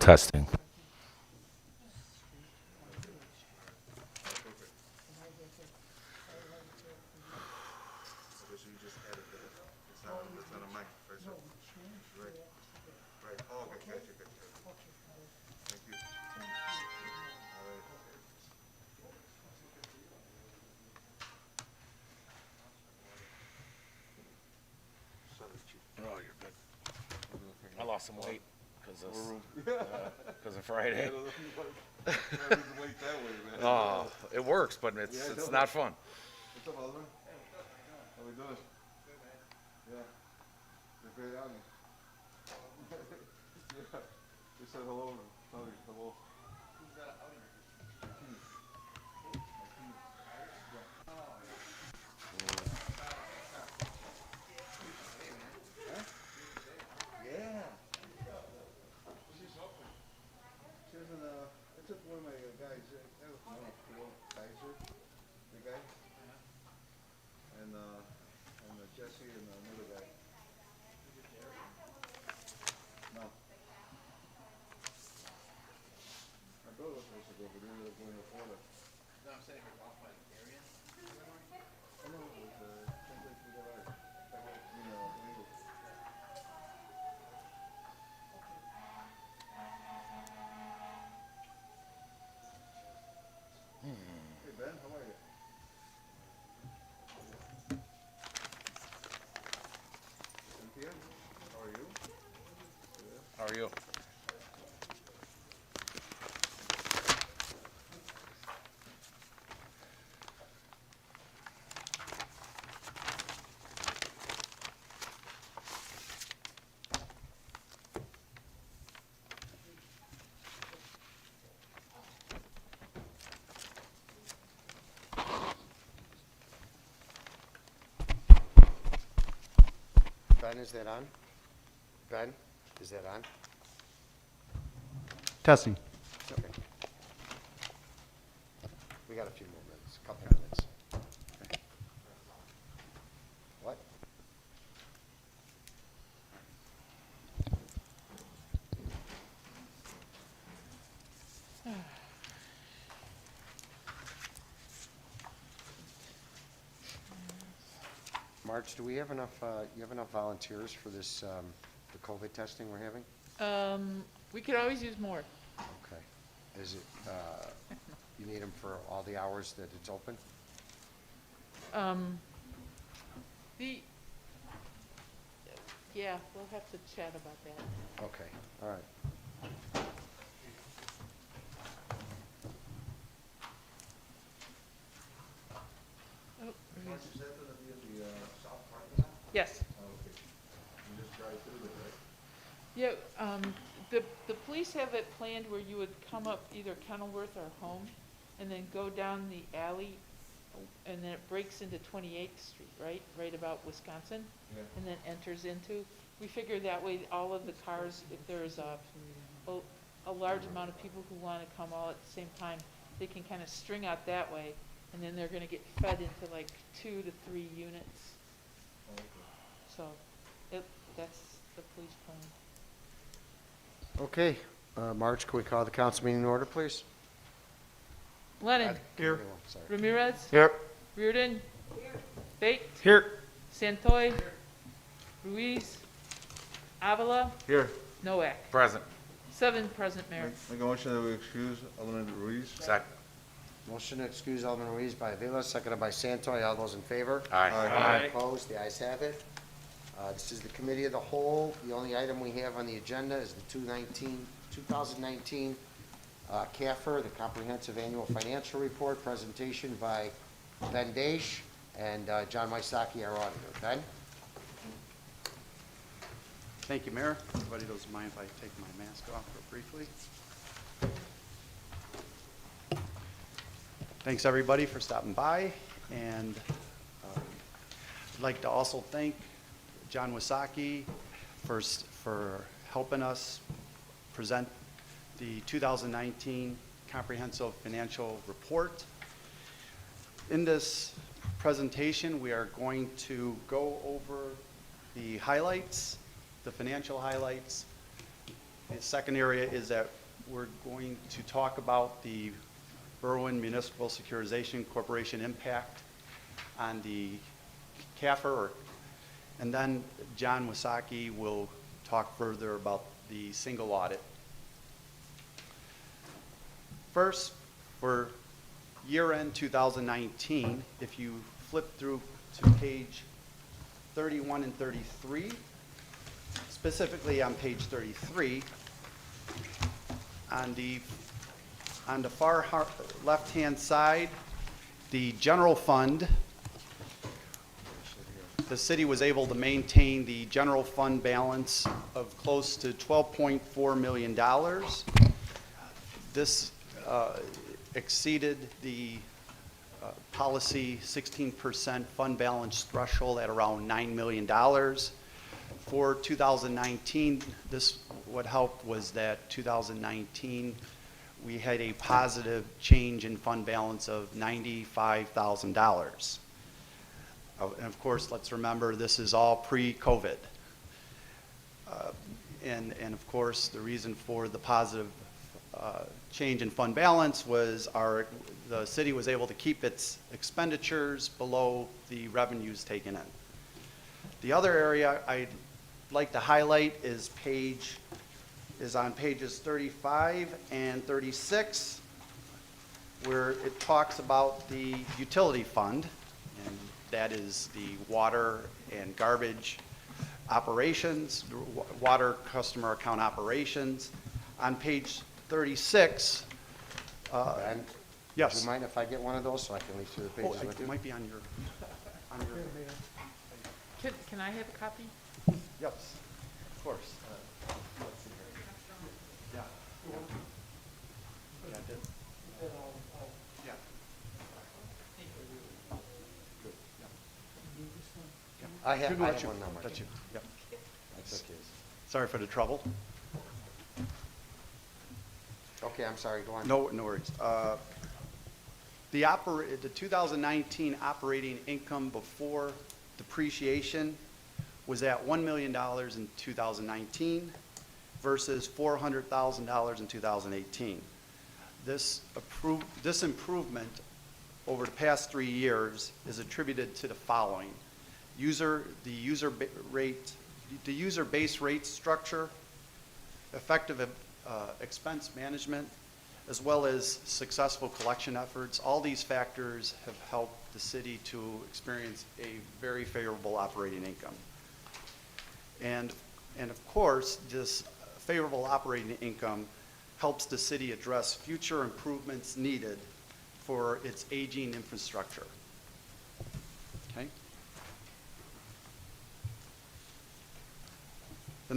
testing. Oh, you're good. I lost some weight because of Friday. Oh, it works, but it's not fun. What's up, Alderman? How we doing? Yeah. You're great on me. Yeah. You said hello. Tell me hello. Who's that out here? Yeah. She was in, I took one of my guys, that was one of Kaiser, the guy. And Jesse and another guy. No. My brother was supposed to go, but they ended up going to Florida. No, I'm saying we're off by the area. I know, it was, someplace we got out. Legal. Hey, Ben, how are you? NPM, how are you? Good. How are you? Ben, is that on? Ben, is that on? Testing. Okay. We got a few more minutes, a couple minutes. What? March, do we have enough, you have enough volunteers for this, the COVID testing we're having? We could always use more. Okay. Is it, you need them for all the hours that it's open? Yeah, we'll have to chat about that. Okay, all right. Oh, Mark, is that gonna be at the, south parking lot? yes. Oh, okay. You just drive through there, right? Yeah, the police have it planned where you would come up either Kenilworth or Home, and then go down the alley, and then it breaks into 28th Street, right? Right about Wisconsin, Yeah. and then enters into. We figure that way all of the cars, if there's a large amount of people who want to come all at the same time, they can kind of string out that way, and then they're going to get fed into like 2 to 3 units. Oh, okay. So that's the police plan. Okay, March, can we call the council meeting in order, please? Lennon. Here. Sorry. Ramirez. Here. Reardon. Bate. Here. Santoy. Ruiz. Avila. Here. Noack. Present. 7 present, Mayor. Make a motion that we excuse Alderman Ruiz. Second. Motion to excuse Alderman Ruiz by Avila, seconded by Santoy. All those in favor? Aye. Aye. Opposed? The ayes have it. This is the committee of the whole. The only item we have on the agenda is the 2019 CAFR, the Comprehensive Annual Financial Report, presentation by Ben Daish and John Wysocki, our auditor. Ben? Thank you, Mayor. Everybody doesn't mind if I take my mask off briefly. Thanks, everybody, for stopping by. And I'd like to also thank John Wysocki for helping us present the 2019 Comprehensive Financial Report. In this presentation, we are going to go over the highlights, the financial highlights. The second area is that we're going to talk about the Berwyn Municipal Securitization Corporation impact on the CAFR, and then John Wasaki will talk further about the single audit. First, for year-end 2019, if you flip through to page 31 and 33, specifically on page 33, on the far left-hand side, the general fund, the city was able to maintain the general fund balance of close to $12.4 million. This exceeded the policy 16% fund balance threshold at around $9 million. For 2019, what helped was that 2019, we had a positive change in fund balance of $95,000. And of course, let's remember, this is all pre-COVID. And of course, the reason for the positive change in fund balance was the city was able to keep its expenditures below the revenues taken in. The other area I'd like to highlight is on pages 35 and 36, where it talks about the utility fund, and that is the water and garbage operations, water customer account operations. On page 36, Ben, yes. do you mind if I get one of those so I can leaf through the Oh, pages with it you? might be on your, Can I have a copy? yes, of course. Let's see here. Yeah. Yeah, I did. Yeah. Good, yeah. I have That's you. one number. That's you, yep. That's okay. Sorry for the trouble. Okay, I'm sorry, go on. No worries. The 2019 operating income before depreciation was at $1 million in 2019 versus $400,000 in 2018. This improvement over the past 3 years is attributed to the following: the user base rate structure, effective expense management, as well as successful collection efforts. All these factors have helped the city to experience a very favorable operating income. And of course, this favorable operating income helps the city address future improvements needed for its aging infrastructure. Okay? The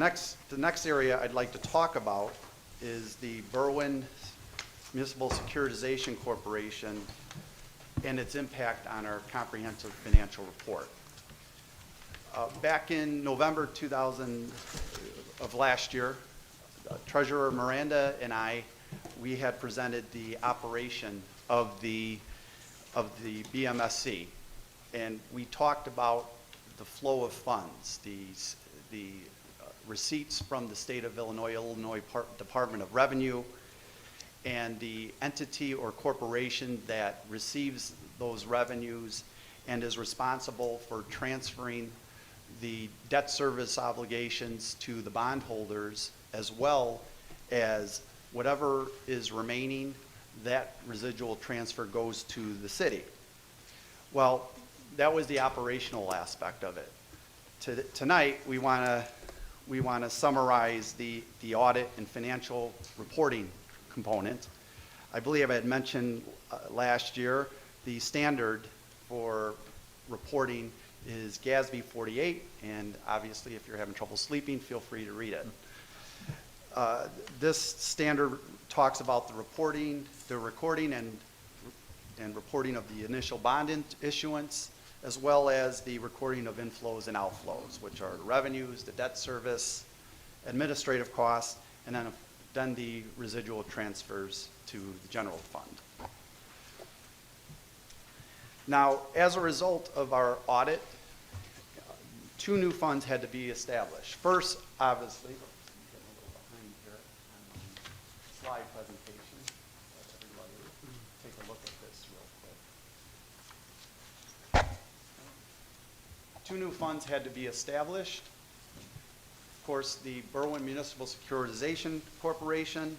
next area I'd like to talk about is the Berwyn Municipal Securitization Corporation and its impact on our comprehensive financial report. Back in November 2000 of last year, Treasurer Miranda and we had presented the operation of the BMSC, and we talked about the flow of funds, the receipts from the state of Illinois Department of Revenue, and the entity or corporation that receives those revenues and is responsible for transferring the debt service obligations to the bondholders, as well as whatever is remaining, that residual transfer goes to the city. Well, that was the operational aspect of it. Tonight, we want to summarize the audit and financial reporting component. I believe I had mentioned last year the standard for reporting is GASB 48, and obviously if you're having trouble sleeping, feel free to read it. This standard talks about the recording and reporting of the initial bond issuance, as well as the recording of inflows and outflows, which are the revenues, the debt service, administrative costs, and then the residual transfers to the general fund. Now, as a result of our audit, 2 new funds had to be established. First, obviously, slide presentation. Let everybody take a look at this real quick. 2 new funds had to be established. Of course, the Berwyn Municipal Securitization Corporation,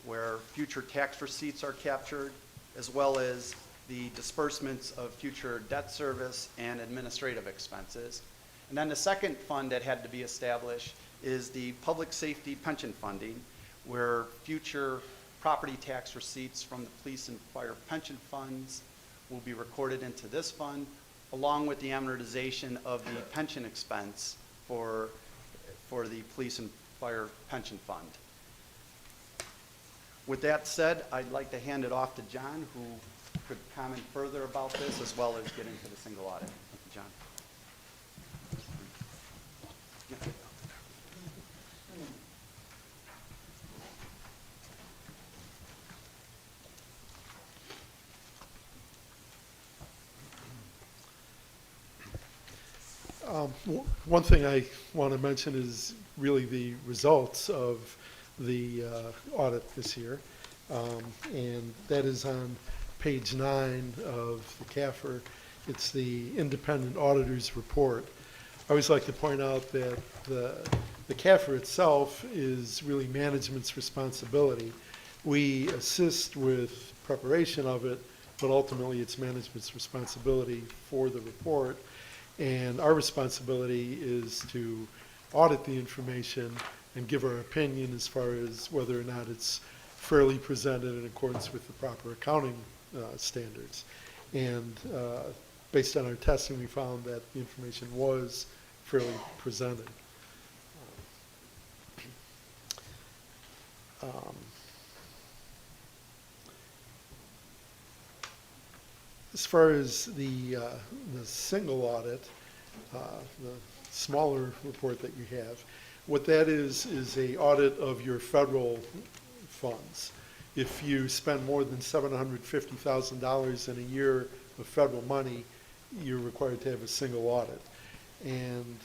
where future tax receipts are captured, as well as the disbursements of future debt service and administrative expenses. And then the second fund that had to be established is the Public Safety Pension Funding, where future property tax receipts from the police and fire pension funds will be recorded into this fund, along with the amortization of the pension expense for the police and fire pension fund. With that said, I'd like to hand it off to John, who could comment further about this, as well as get into the single audit. Thank you, John. One thing I want to mention is really the results of the audit this year. And that is on page 9 of the CAFR. It's the independent auditor's report. I always like to point out that the CAFR itself is really management's responsibility. We assist with preparation of it, but ultimately it's management's responsibility for the report. And our responsibility is to audit the information and give our opinion as far as whether or not it's fairly presented in accordance with the proper accounting standards. And based on our testing, we found that the information was fairly presented. As far as the single audit, the smaller report that you have, what that is a audit of your federal funds. If you spend more than $750,000 in a year of federal money, you're required to have a single audit. And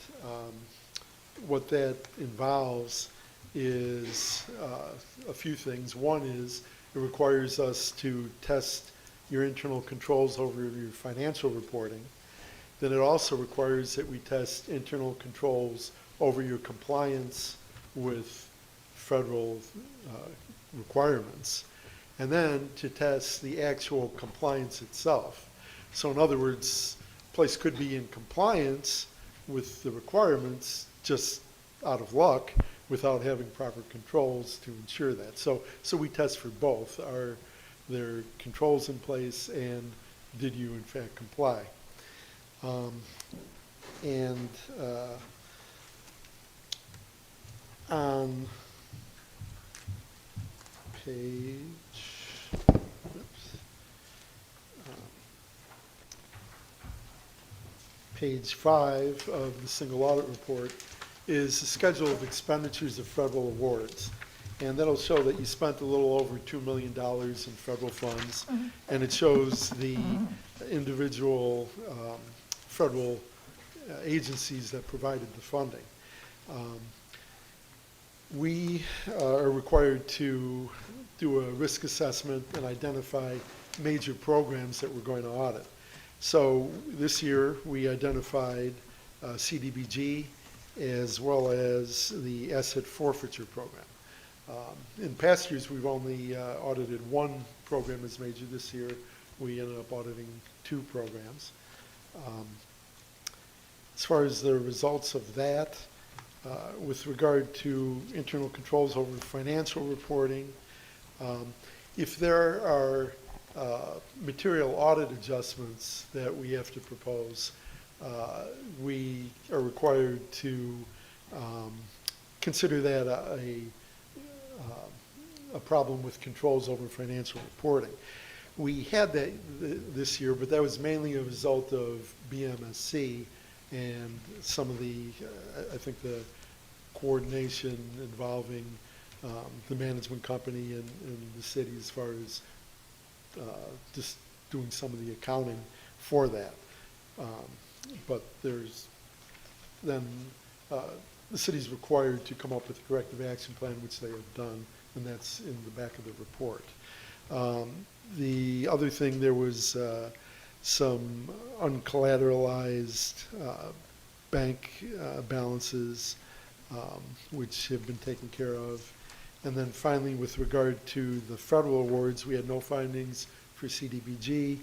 what that involves is a few things. One is it requires us to test your internal controls over your financial reporting. Then it also requires that we test internal controls over your compliance with federal requirements, and then to test the actual compliance itself. So in other words, a place could be in compliance with the requirements just out of luck without having proper controls to ensure that. So we test for both. Are there controls in place, and did you in fact comply? On page 5 of the single audit report is the schedule of expenditures of federal awards. And that'll show that you spent a little over $2 million in federal funds, and it shows the individual federal agencies that provided the funding. We are required to do a risk assessment and identify major programs that we're going to audit. So this year we identified CDBG as well as the asset forfeiture program. In past years we've only audited one program as major. This year we ended up auditing 2 programs. As far as the results of that, with regard to internal controls over financial reporting, if there are material audit adjustments that we have to propose, we are required to consider that a problem with controls over financial reporting. We had that this year, but that was mainly a result of BMSC and some of the, I think the coordination involving the management company and the city as far as just doing some of the accounting for that. But there's then the city's required to come up with a corrective action plan, which they have done, and that's in the back of the report. The other thing, there was some uncollateralized bank balances, which have been taken care of. And then finally, with regard to the federal awards, we had no findings for CDBG.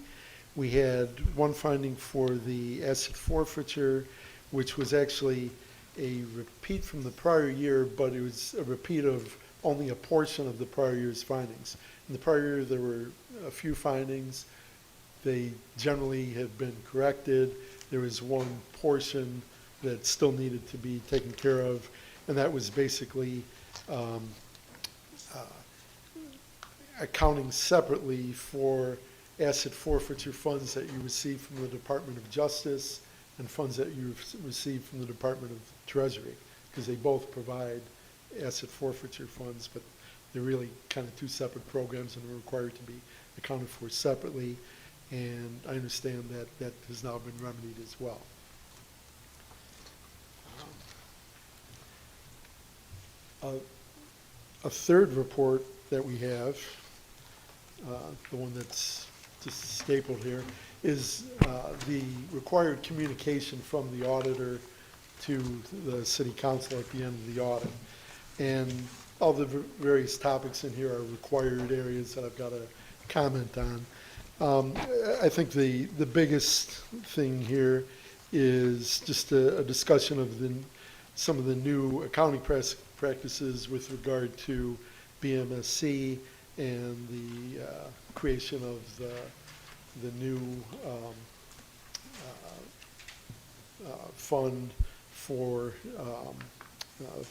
We had one finding for the asset forfeiture, which was actually a repeat from the prior year, but it was a repeat of only a portion of the prior year's findings. In the prior year, there were a few findings. They generally have been corrected. There was one portion that still needed to be taken care of, and that was basically accounting separately for asset forfeiture funds that you receive from the Department of Justice and funds that you receive from the Department of Treasury, because they both provide asset forfeiture funds, but they're really kind of two separate programs and are required to be accounted for separately. And I understand that that has now been remedied as well. A third report that we have, the one that's just stapled here, is the required communication from the auditor to the city council at the end of the audit. And all the various topics in here are required areas that I've got to comment on. I think the biggest thing here is just a discussion of some of the new accounting practices with regard to BMSC and the creation of the new fund for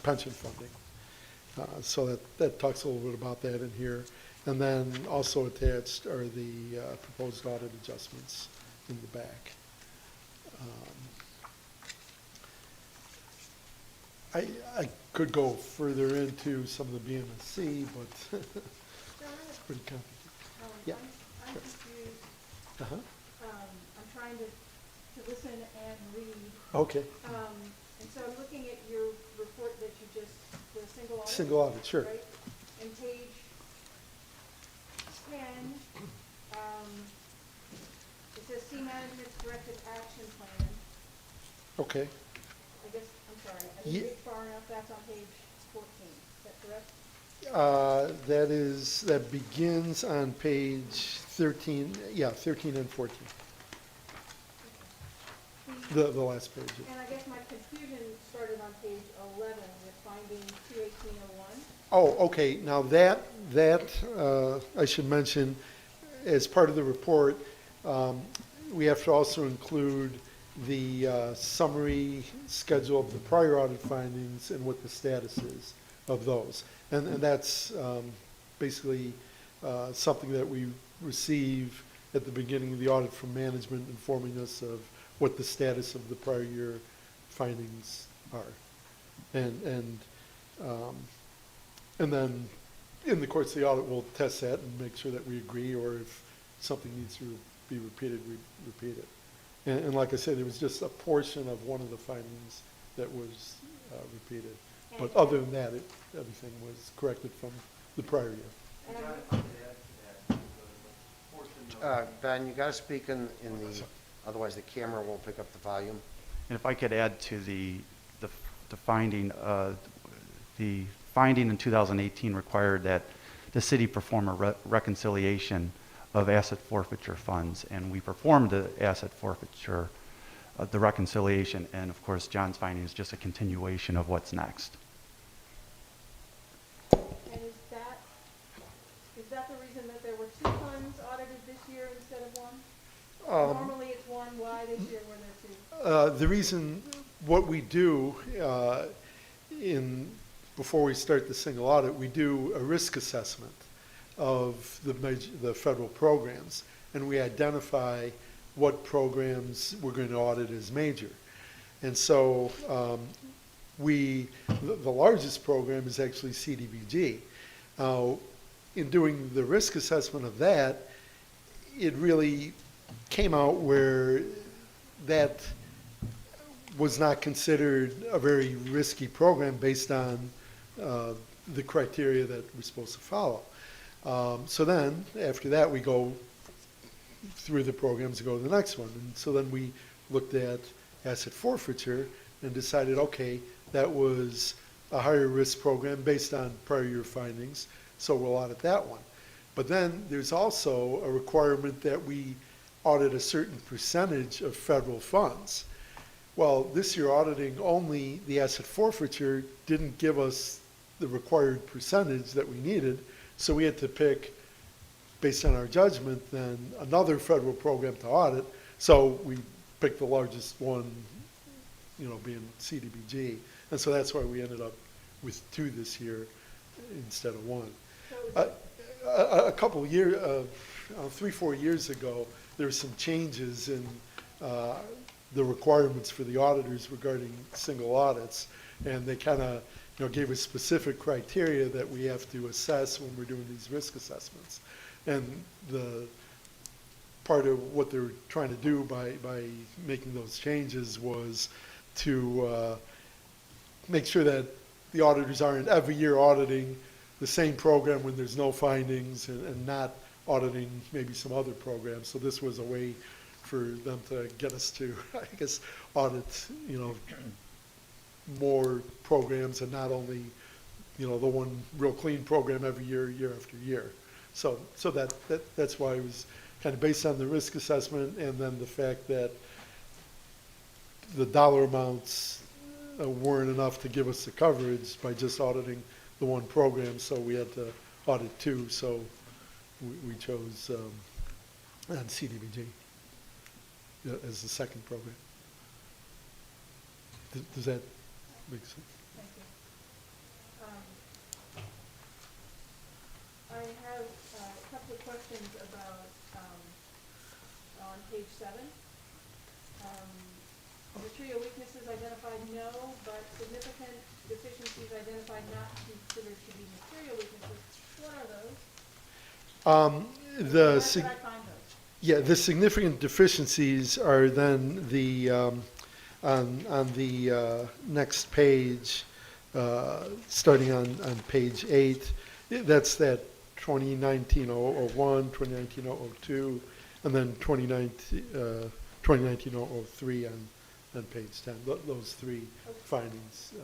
pension funding. So that talks a little bit about that in here. And then also attached are the proposed audit adjustments in the back. I could go further into some of the BMSC, but it's pretty complicated. Yeah. I'm confused. Uh-huh. I'm trying to listen and read. Okay. And so I'm looking at your report that you just, the single audit. Single audit, sure. Right? And page 10, it says C Management's Directed Action Plan. Okay. I guess, I'm sorry, I Ye- didn't read far enough, that's on page 14, is that correct? That begins on page 13, yeah, 13 and 14, the last page. And I guess my confusion started on page 11 with finding 21801. Oh, okay, now that I should mention, as part of the report, we have to also include the summary schedule of the prior audit findings and what the status is of those. And that's basically something that we receive at the beginning of the audit from management, informing us of what the status of the prior year findings are. And then in the course of the audit, we'll test that and make sure that we agree, or if something needs to be repeated, we repeat it. And like I said, it was just a portion of one of the findings that was repeated. But other than that, everything was corrected from the prior year. And I'm- Ben, you got to speak in the, otherwise the camera won't pick up the volume. And if I could add to the finding, the finding in 2018 required that the city perform a reconciliation of asset forfeiture funds, and we performed the asset forfeiture, the reconciliation, and of course John's finding is just a continuation of what's next. And is that the reason that there were two funds audited this year instead of one? Normally it's one, why this year were there two? The reason, what we do before we start the single audit, we do a risk assessment of the federal programs, and we identify what programs we're going to audit as major. And so the largest program is actually CDBG. In doing the risk assessment of that, it really came out where that was not considered a very risky program based on the criteria that we're supposed to follow. So then, after that, we go through the programs and go to the next one. And so then we looked at asset forfeiture and decided, okay, that was a higher risk program based on prior year findings, so we'll audit that one. But then there's also a requirement that we audit a certain percentage of federal funds. Well, this year auditing only the asset forfeiture didn't give us the required percentage that we needed, so we had to pick, based on our judgment, then another federal program to audit. So we picked the largest one, being CDBG. And so that's why we ended up with 2 this year instead of 1. A couple of years, 3-4 years ago, there were some changes in the requirements for the auditors regarding single audits, and they kind of gave us specific criteria that we have to assess when we're doing these risk assessments. And the part of what they were trying to do by making those changes was to make sure that the auditors aren't every year auditing the same program when there's no findings and not auditing maybe some other programs. So this was a way for them to get us to, I guess, audit, more programs and not only, the one real clean program every year, year after year. So that's why it was kind of based on the risk assessment, and then the fact that the dollar amounts weren't enough to give us the coverage by just auditing the one program, so we had to audit 2. So we chose on CDBG as the second program. Does that make sense? Thank you. I have a couple of questions about, on page 7. Material weaknesses identified, no, but significant deficiencies identified, not considered to be material weaknesses. What are those? Where could I find those? Yeah, the significant deficiencies are then the, on the next page, starting on page 8, that's that 2019-001, 2019-002, and then 2019-003 on page 10, those 3 findings.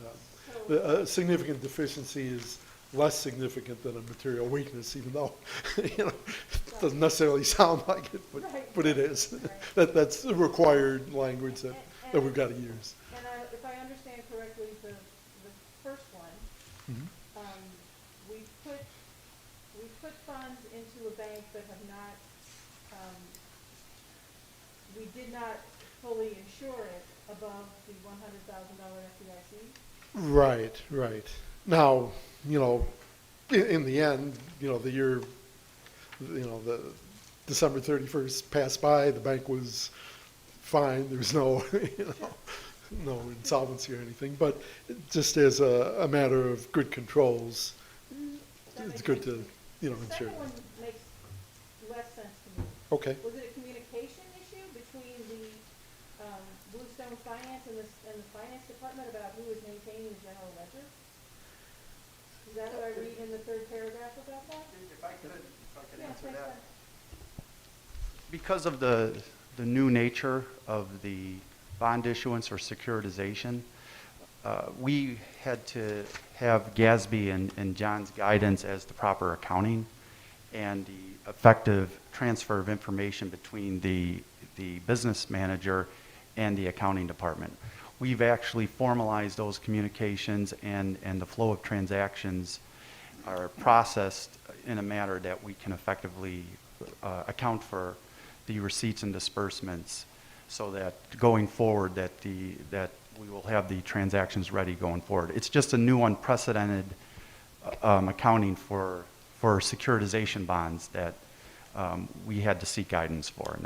The significant deficiency is less significant than a material weakness, even though, it doesn't necessarily sound like it, but it is. That's the required language that we've got to use. And if I understand correctly, the first one, we put funds into a bank that have not, we did not fully insure it above the $100,000 FDIC? Right. Now, in the end, the year, the December 31st passed by, the bank was fine, there was no, no insolvency or anything, but just as a matter of good controls, it's good to, insure. The second one makes less sense to me. Okay. Was it a communication issue between the Bluestone Finance and the Finance Department about who was maintaining the general ledger? Is that what I read in the 3rd paragraph about that? If I could answer thanks, that. Ben. Because of the new nature of the bond issuance or securitization, we had to have GASB and John's guidance as the proper accounting and the effective transfer of information between the business manager and the accounting department. We've actually formalized those communications, and the flow of transactions are processed in a manner that we can effectively account for the receipts and disbursements, so that going forward that we will have the transactions ready going forward. It's just a new unprecedented accounting for securitization bonds that we had to seek guidance for, and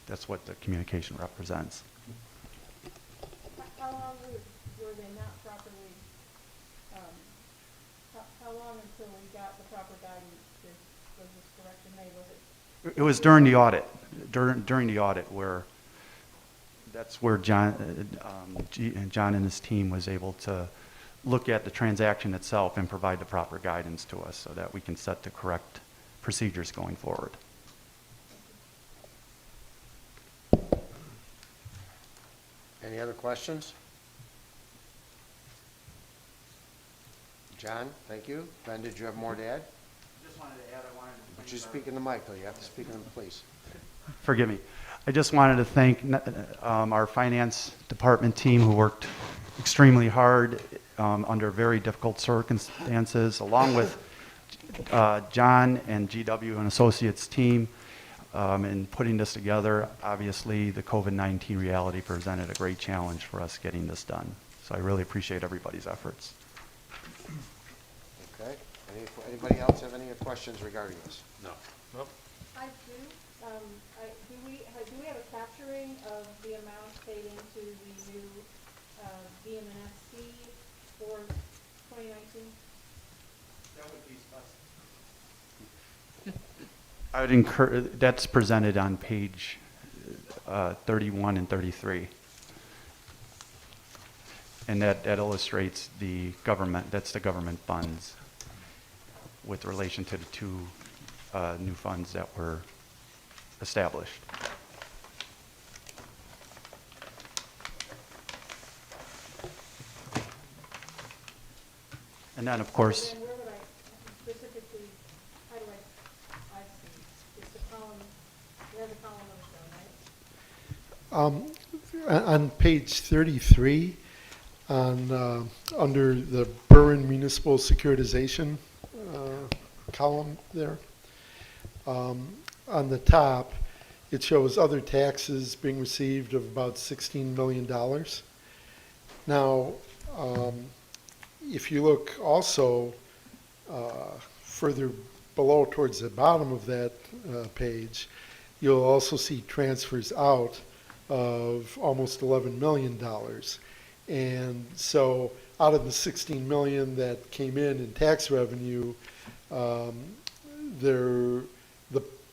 that's what the communication represents. How long were they not properly, how long until we got the proper guidance? Was this correction made? Was it? It was during the audit, during the audit where that's where John and his team was able to look at the transaction itself and provide the proper guidance to us so that we can set the correct procedures going forward. Any other questions? John, thank you. Ben, did you have more to add? Just wanted to add, I wanted to. But you speak in the mic, though. You have to speak in the, please. Forgive me. I just wanted to thank our finance department team who worked extremely hard under very difficult circumstances, along with John and GW and Associates team in putting this together. Obviously, the COVID-19 reality presented a great challenge for us getting this done. So I really appreciate everybody's efforts. Okay. Anybody else have any questions regarding this? No. Nope. I do. Do we have a capturing of the amount paid into the new BMNSC for 2019? That would be special. I would encourage, that's presented on page 31 and 33. And that illustrates the government, that's the government funds with relation to the two new funds that were established. And then, of course, And where would I specifically, how do I see, it's the column, there's a column number shown, right? On page 33, under the Berwyn Municipal Securitization column there, on the top, it shows other taxes being received of about $16 million. Now, if you look also further below towards the bottom of that page, you'll also see transfers out of almost $11 million. And so out of the 16 million that came in tax revenue, the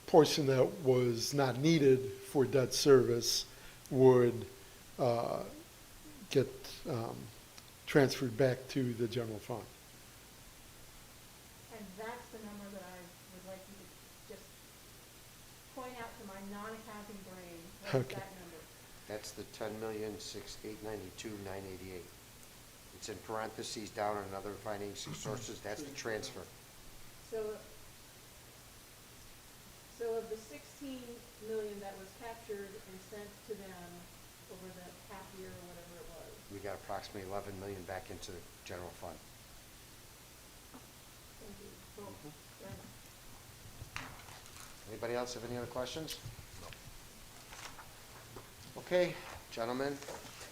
portion that was not needed for debt service would get transferred back to the general fund. And that's the number that I would like you to just point out to my non-accounting brain. What is Okay. that number? That's the 10,689,2,988. It's in parentheses down on other financing sources. That's the transfer. So of the 16 million that was captured and sent to them over the half year or whatever it was, We got approximately 11 million back into the general fund. thank you. Cool. Fair enough. Anybody else have any other questions? Okay, gentlemen,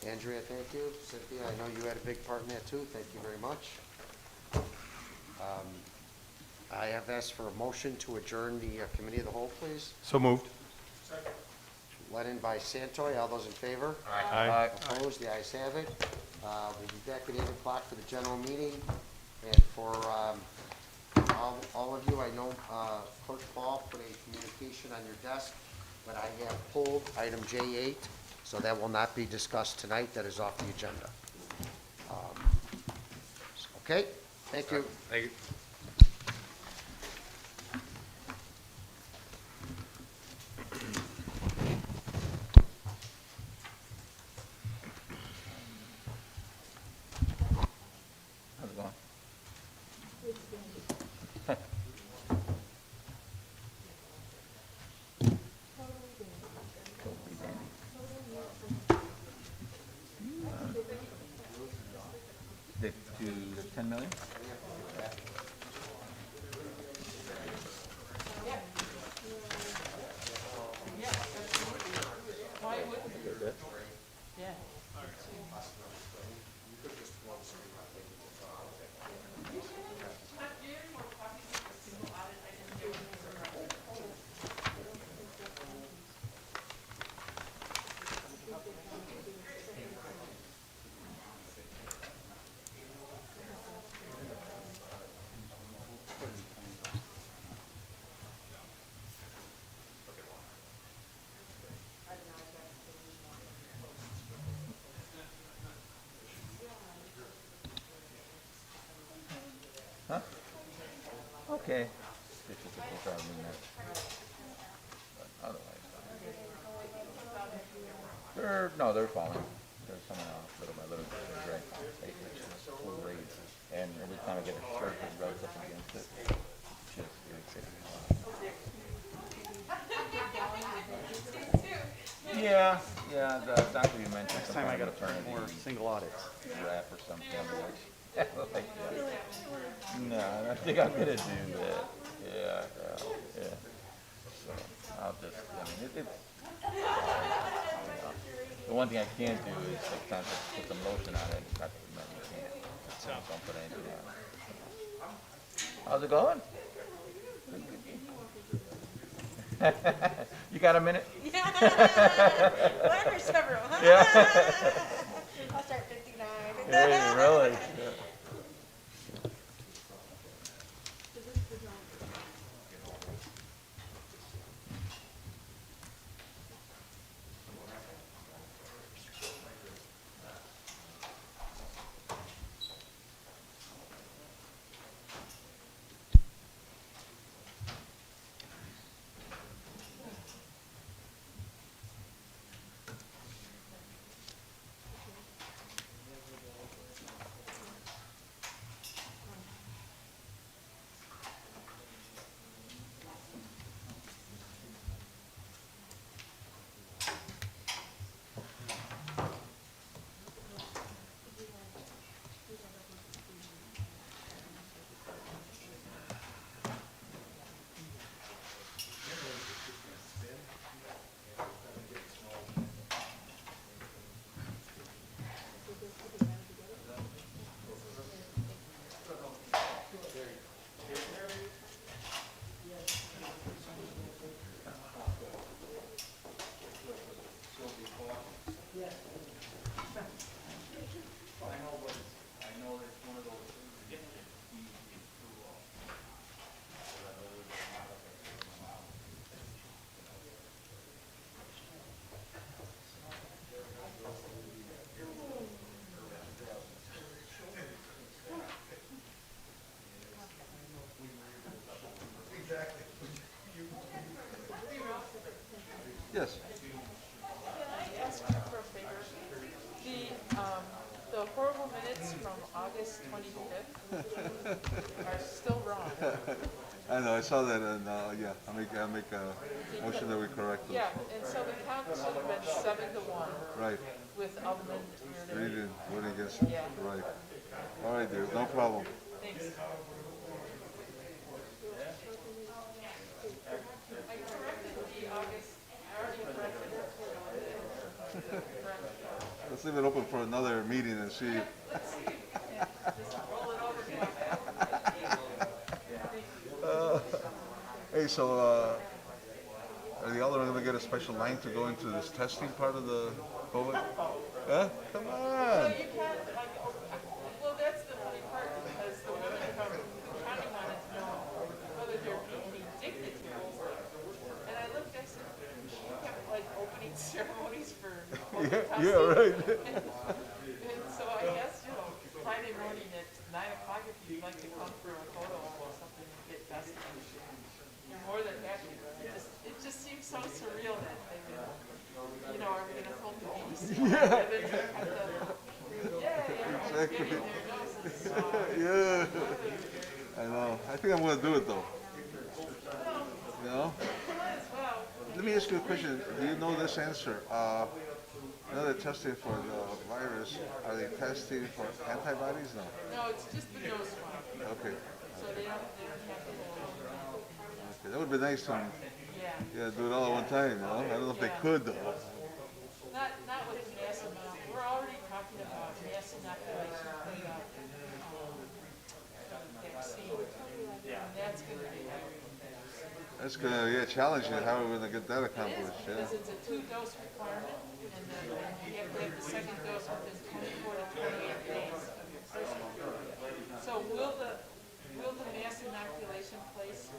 Andrea, thank you. Cynthia, I know you had a big part in that too. Thank you very much. I have asked for a motion to adjourn the committee of the whole, please. So moved. Led in by Santoy. All those in favor? Aye. Opposed? The ayes have it. We'll be back at 8 o'clock for the general meeting. And for all of you, I know Clerk Paul put a communication on your desk, but I have pulled item J8, so that will not be discussed tonight. That is off the agenda. Okay, thank you. Thank you. How's it going? It's dandy. Totally dandy. They do the 10 million? Why wouldn't it? Yeah. okay. It's just a quick argument. But otherwise, they're falling. They're coming off little by little. They're very fast. It's full rate. And every time I get a shirt that rubs up against it, it's just irritating. Yeah, the doctor you mentioned. Next time I gotta turn more single audits. Wrap or something. Like that. No, I think I'm gonna do that. Yeah. So I'll just, it's the one thing I can't do is like kind of put some lotion on it. Not, you can't. So don't put anything on it. How's it going? You got a minute? Yeah. One or several, huh? Yeah. I'll start 59. Hey, really? Yeah. Yes. Can I ask you for a favor? The horrible minutes from August 25th are still wrong. I know, I saw that, and yeah, I'll make a motion that we correct those. Yeah, and so the count should have been 7-1 Right. with Alderman Reardon. Reading, voting against, Yeah. right. All right, dear, no problem. Thanks. I corrected the August, I already corrected it. Let's leave it open for another meeting and see. Let's see. Yeah, just roll it over to Hey, so are the aldermen going to get a special line to go into this testing part of the COVID? Huh? Come So on. you can't, well, that's the funny part, because the women from the county wanted to know whether there would be any dignitaries. And I looked, I said, she kept like opening ceremonies for Yeah, right. And so I guess, Friday morning at 9 o'clock, if you'd like to come for a photo or something and get tested, you're more than happy. It just seems so surreal that they would, are we gonna hold the peace? Yeah. Exactly. Getting their noses. Yeah. I know. I think I'm going to do it though. You know? Well, Let me ask you a question. Do you know this answer? Now they're testing for the virus. Are they testing for antibodies? No. no, it's just the nose swab, Okay. so they don't have to. Okay. That would be nice to Yeah. do it all at one time. You know? I don't know if they could though. Not with mass amount. We're already talking about mass inoculation for the vaccine. And that's gonna be, That's gonna challenging. How are we gonna get that accomplished? Yeah. because it's a 2-dose requirement, and then you have to have the second dose within 24 to 28 days of your first one. So will the mass inoculation place,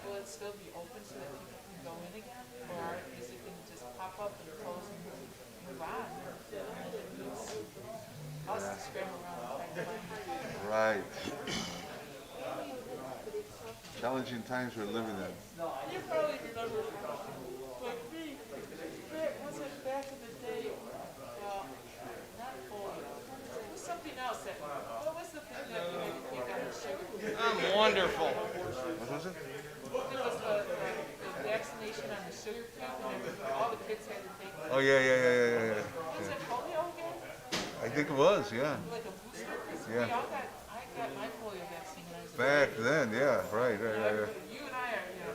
will it still be open so that people can go in again? Or is it gonna just pop up and close and move on? Us to scramble around and find a line. Right. Challenging times we're living in. You probably remember, like me, back in the day, well, not polio. It was something else that, what was the thing that you had to take on the sugar? I'm wonderful. What was it? It was the vaccination on the sugar cube, and all the kids had to take it. Oh, yeah. Was it polio again? I think it was, yeah. Like a booster? 'Cause Yeah. I got my polio vaccine when I was a Back baby. then, yeah, right. You and I are,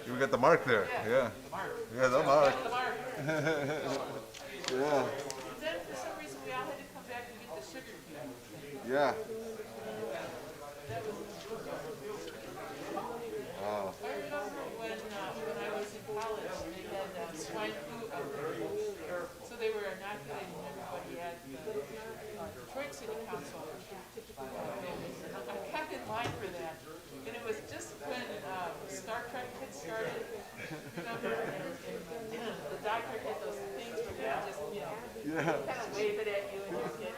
You got the mark there, yeah. the mark. Yeah, the mark. The mark. Yeah, And then for some reason, we all had to come back and get the sugar cube. yeah. That was, Wow. I remember when I was in college, they had swine flu outbreak. So they were inoculating everybody at the Berwyn City Council. I kept in line for that, and it was just when Star Trek had started. Remember, and the doctor had those things where they just, kind of wave it at you and you get.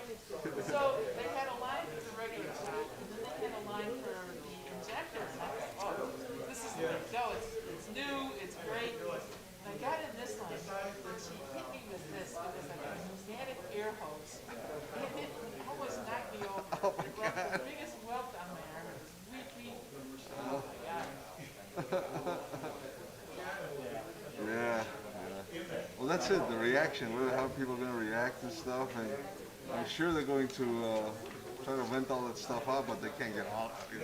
So they had a line for the regular shot, and then they had a line for the injectors. And I thought, oh, this is the go. It's new. It's great. And I got in this line, and she hit me with this. It was like a pneumatic air hose. It almost knocked me over. It left the biggest welt on my arm. It was weeping. Oh my God. Yeah. Well, that's it, the reaction, how people are going to react and stuff, and I'm sure they're going to try to vent all that stuff out, but they can't get out, 100%.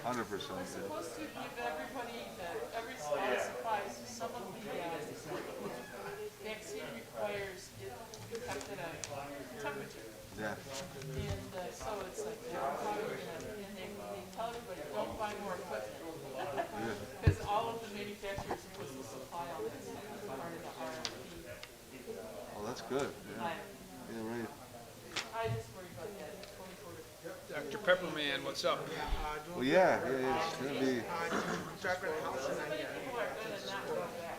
We're supposed to give everybody, every all the supplies, some of the vaccine requires it kept at a temperature. Yeah. And so it's like, and they tell everybody, don't buy more equipment. Because all of the manufacturers are supposed to supply all that stuff as part of the RFP. Oh, that's good. Yeah, yeah, right. I just worry about that going forward. Dr. Pepperman, what's up? Well, yeah, it's going to be, So many people are gonna not go back.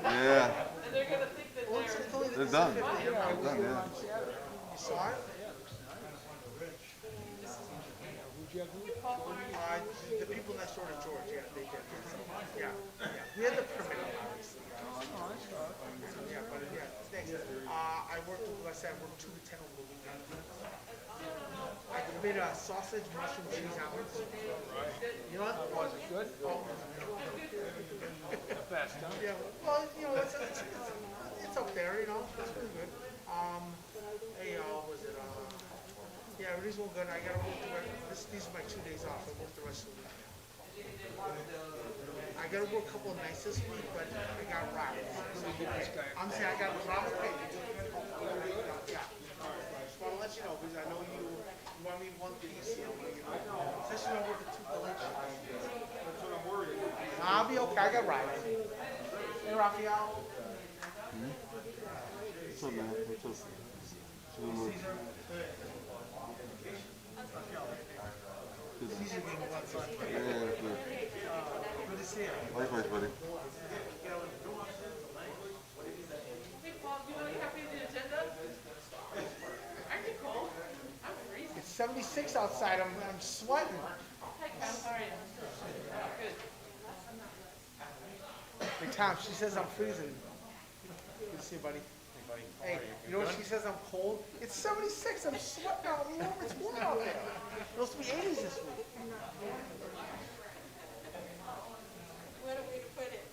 yeah, And they're gonna think that they're done. They're done, yeah. The people next door to George, yeah, they did. Yeah. We had the permit, obviously. Yeah, but thanks. I worked with, like I said, I worked 2 to 10 over the weekend. I made a sausage, mushroom, cheese omelets. You know what? Was it good? Oh, Fast, huh? yeah, well, it's up there, it's pretty good. Hey, was it, yeah, everything's all good. I gotta work the rest, these are my 2 days off. I work the rest of the week. I gotta work a couple of nights this week, but I got robbed. I'm saying I got robbed. Yeah. Just wanna let you know, because I know you want me one piece, especially when I work at 2 collections. That's what I'm worried about. I'll be okay. I got robbed. Hey, Raphael. What's up, man? What's up? Good work. Caesar gave me one son. Yeah, good. Good to see you. Likewise, buddy. Hey, Paul, do you want to copy the agenda? Aren't you cold? I'm freezing. It's 76 outside. I'm sweating. Hi, Tom, how are you? Good. Hey, Tom, she says I'm freezing. Good to see you, buddy. Hey, you know what she says? I'm cold. It's 76. I'm sweating out. It's warm out there. It's supposed to be 80s this week. What a way to put it.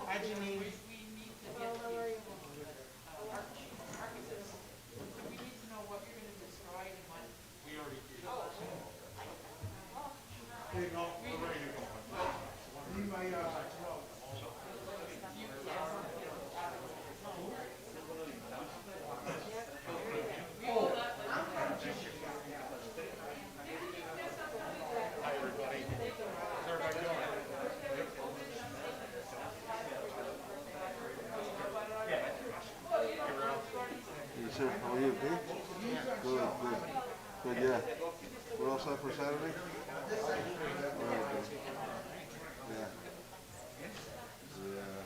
Hi, Janine. We need to get the architects. We need to know what you're going to destroy and what. Here you go. We're ready to go. Need my, Yes, sir. How are you? Good? Good, good. Good, yeah. We're all set for Saturday? All right, good. Yeah. Yeah.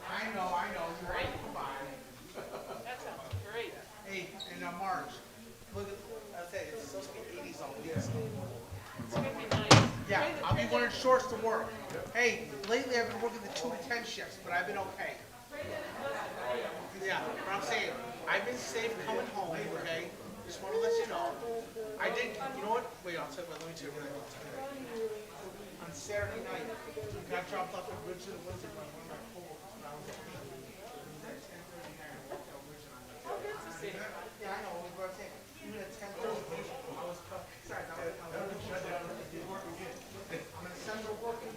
I know. You're right. Come on. It's gonna be nice. Yeah, I'll be wearing shorts to work. Hey, lately I've been working the 2 to 10 shifts, but I've been okay. Yeah, but I'm saying, I've been safe coming home, okay? Just wanna let you know. I did, you know what? Wait, let me tell you what I did today. On Saturday night, I got dropped off at Richard Woods by one of my coworkers when I was at meeting. It was at 10:30 there, I worked out Richard on that. Oh, that's the same. Yeah, I know, but I'm saying, even at 10:30, I was, sorry, I was shut down. I'm an essential worker. I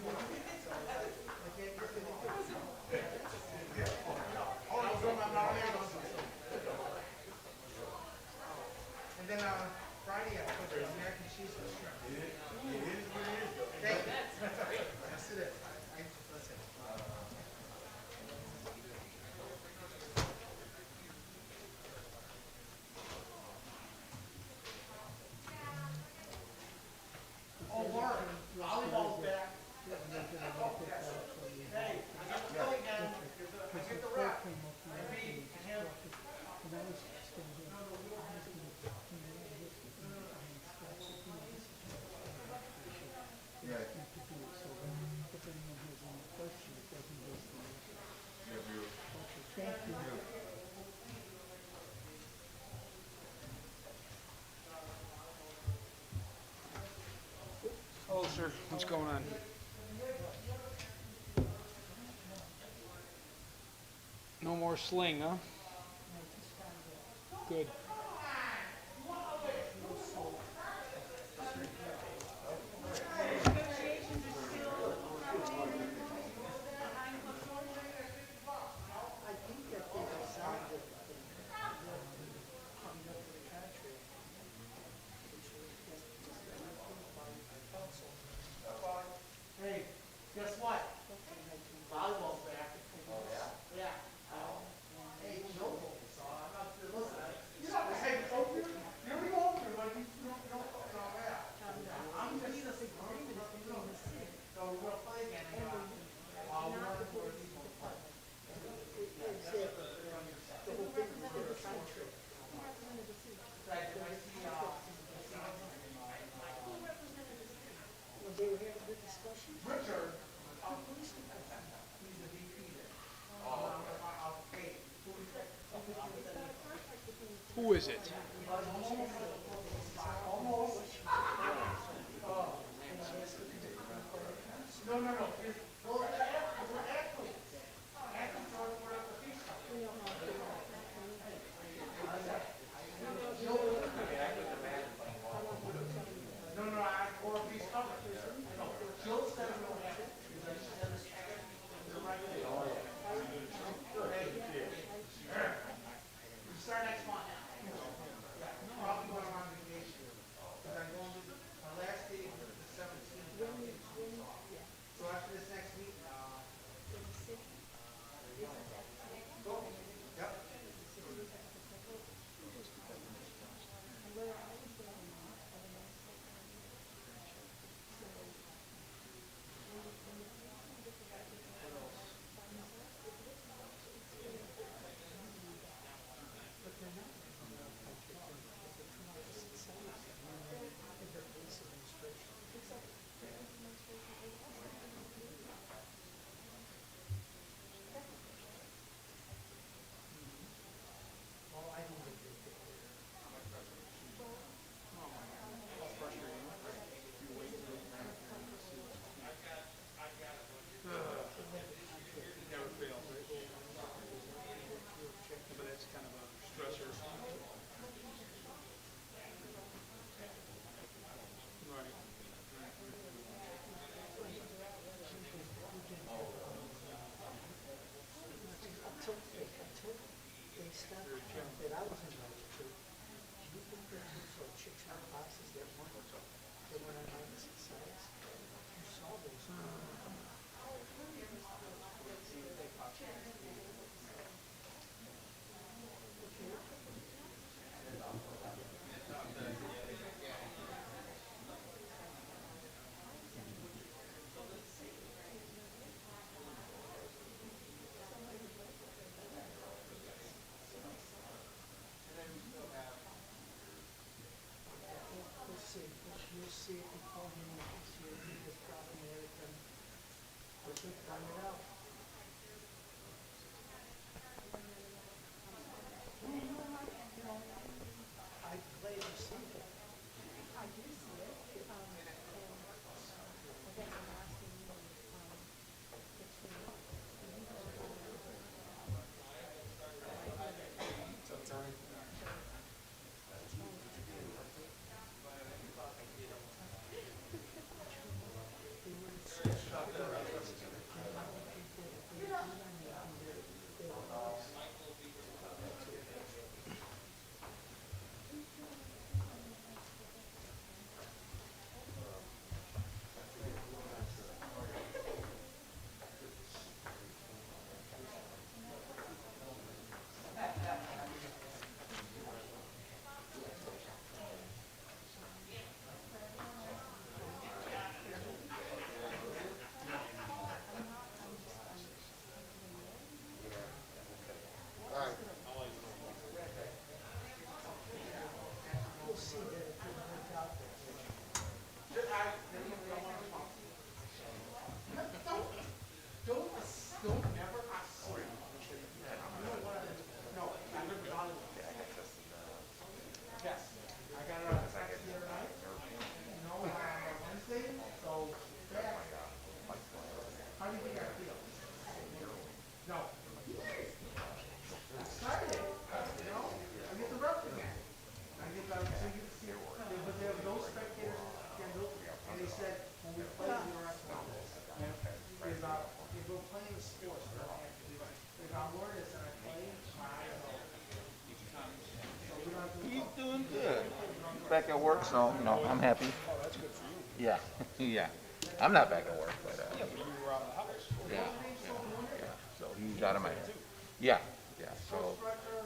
can't get to the. Oh, I was doing my marijuana. And then, Friday, I put the American cheese and shrimp. Thank you. That's it. That's it. Oh, Mark, volleyball's back. Hey, I got the play again. I get the rep. I beat him. Hello, sir. What's going on? No more sling, huh? Good. Hey, guess what? Volleyball's back. Yeah. Hey, no. I'm not sure. Listen, you know, hey, you're the older, but you don't know that. I'm just a agreement between the city. So we're gonna play again. We're not the board. Richard, he's the VP there. Hey, Who is it? no. Well, we're athletes. Athletes are where the feast comes. No, I wore a piece cover. No, Jill said no hat. She said this hat. We start next month. Probably going back at work, so, you know, I'm happy. Oh, that's good for you. Yeah, yeah. I'm not back at work, but, Yeah, but you were out of the house. yeah, yeah. So he's out of my, yeah, yeah. So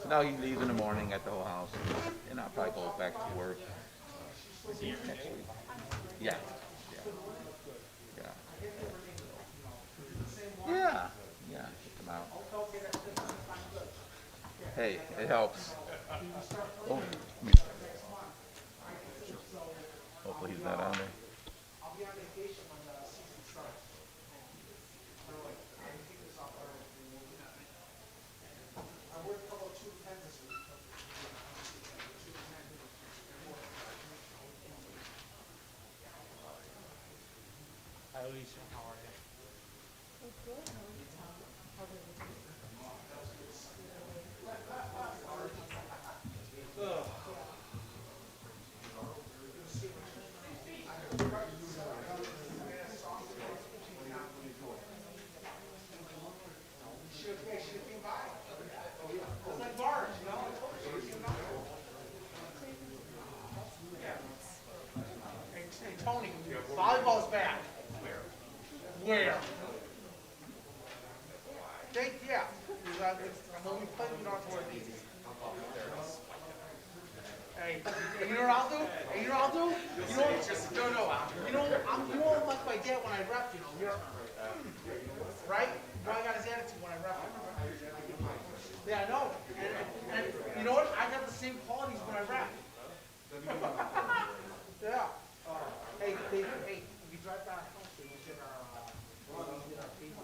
now he leaves in the morning at the whole house, and I'll probably go back to work next week. Yeah, yeah, yeah. Yeah, yeah, get them out. Hey, it helps. Oh. Hopefully he's not on there. I'll be on vacation when the season starts. I think this off our. I worked a couple of 210 this week. Hi, Alicia, how are you? It's like bars, you know? I told you, she came out. Hey, Tony, volleyball's back. Where? Yeah. When we play, we don't have to wear these. Hey, you know what I'll do? Hey, you know what I'll do? You know what? No. You know, I'm like my dad when I rep, you know. Right? I got his attitude when I rep. Yeah, I know. And you know what? I got the same qualities when I rap. Yeah. Hey, if you drive by our house, we did our people.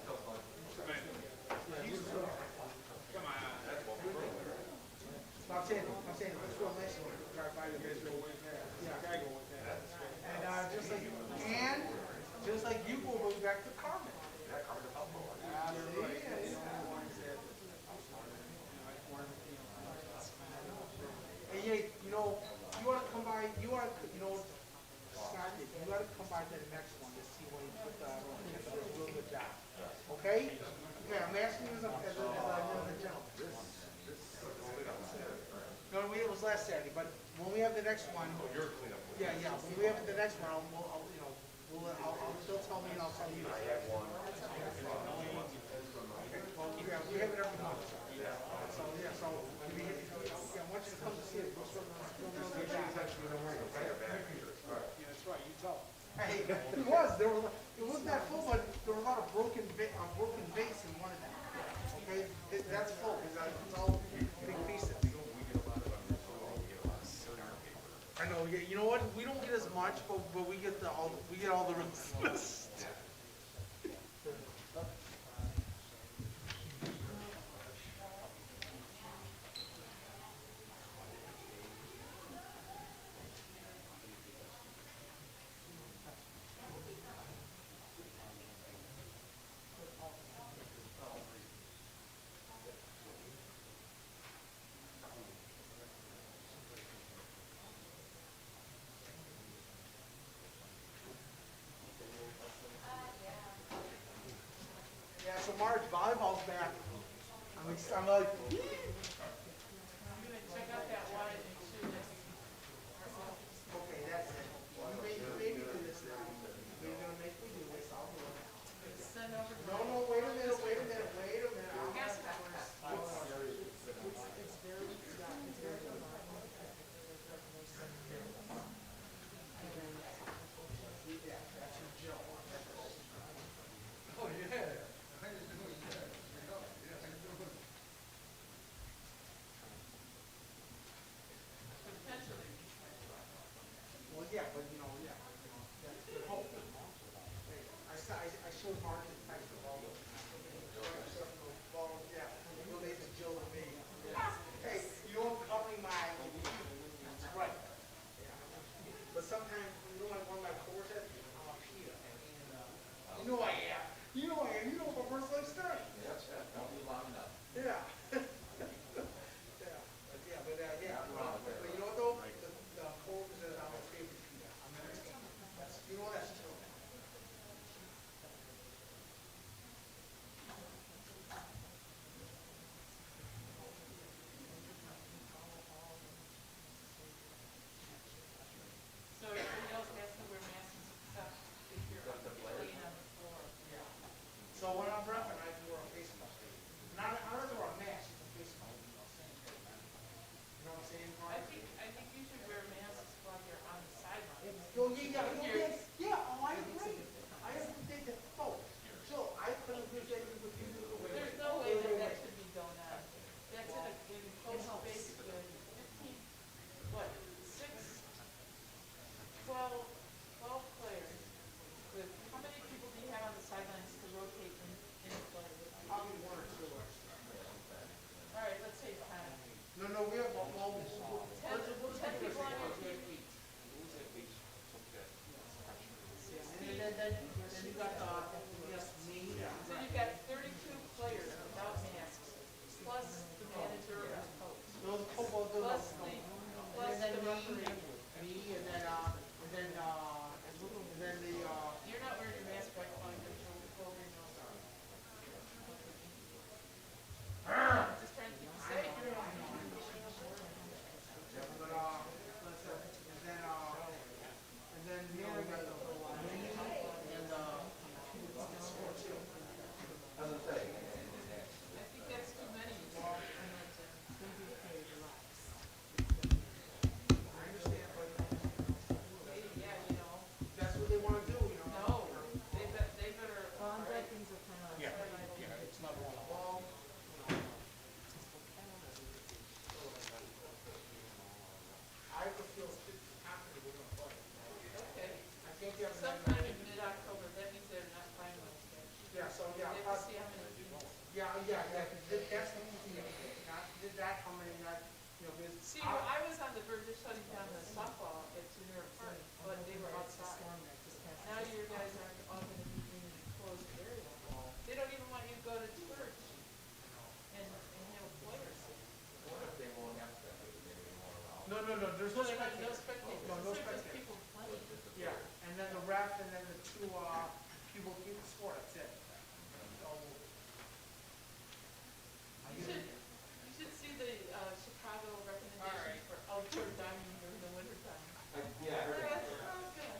I'm saying, it's real nice when you drive by the visual. Yeah. And just like you, we'll go back to Carmen. And yeah, you know, you want to come by, Scott, you got to come by to the next one to see what he put the real good job. Okay? Okay, I'm asking you as a gentleman. No, it was last Saturday, but when we have the next one. Yeah, when we have the next one, they'll tell me and I'll tell you. I have one. Well, yeah, we have it every month. So, I want you to come to see it. Yeah, that's right, you tell. Hey, it wasn't that full, but there were a lot of broken vase in one of them. Okay, that's full, because it's all big pieces. I know, yeah, you know what, we don't get as much, but we get all the rest. Yeah, so Marge, volleyball's back. I'm like, I'm gonna check out that water too. okay, that's it. You made me do this now. You're gonna make me do this, I'll do it. Send over. No, wait a minute. then you got, yes, me. So you've got 32 players without masks, plus the manager or the coach, Those football, plus the referee. me, and then the, You're not wearing your mask right now, you're over your nose. Just trying to keep you safe. and then, you know, we got the, and, I think that's too many. Yeah, you know. that's what they wanna do, you know? No, they better. Yeah, it's not one. I feel confident we're gonna play. Okay. I think they have. Sometime in mid-October, that means they're not finalized. Yeah, so, They yeah, have to see how many people. yeah, 'cause that's the thing, not, did that, how many, not, you know, there's. See, well, I was on the verge of shutting down the softball at Junior Park, but they were outside. Now you guys are all gonna be in an enclosed area. They don't even want you to go to church and have players. No, there's So no they want no spectators. spectators. No, no These are just spectators. people playing. Yeah, and then the ref, and then the two, people keep the score, that's it. So, You should see the Chicago recommendation for outdoor dining during the winter time. Yeah, I heard That's so good.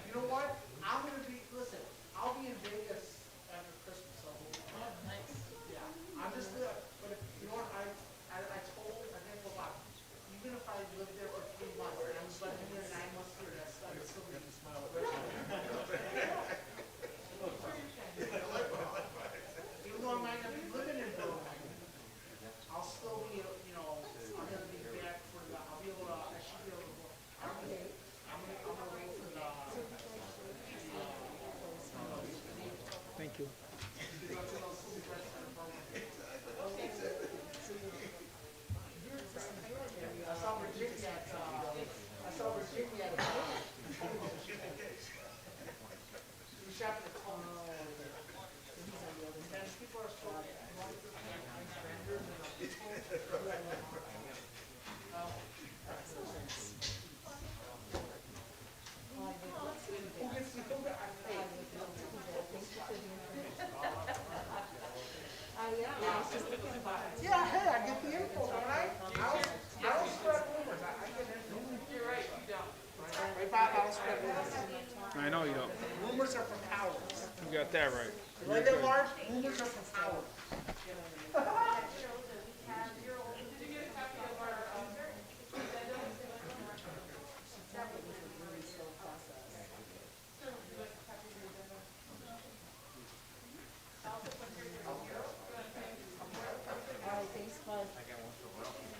you know what, I'm gonna be, listen, I'll be in Vegas after Christmas, so, Oh, nice. yeah, I'm just, but if, you know what, I told, I think about, even if I live there for 3 months, and I'm spending here 9 months here, that's still gonna be smile. Even though I might not be living in Berwyn, I'll still be, you know, I'm gonna be back for the, I'll be able to, I should be able to, I'm gonna go for the. Thank you. I saw Virginia at, we shopped at the club. And people are so, yeah, hey, I get the info, don't I? I don't spread rumors, I get info. You're right, you don't. Right, Bob, I don't spread rumors. I know you don't. Rumors are from cowards. You got that right. Right there, Mark? Rumors are from cowards. Did you get a copy of our agenda?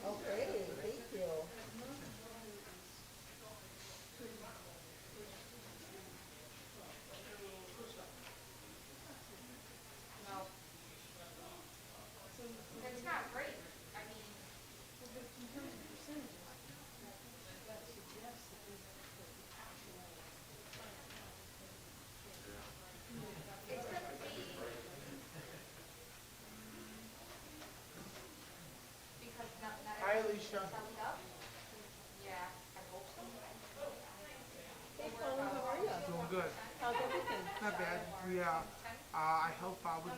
Okay, thank you. It's not great, I mean, it's gonna be. Because not Hi, everything Alicia. is held up. Yeah, I hope so. Hey, Colin, how are you? Doing good. How's everything? Not bad. We, I help out with,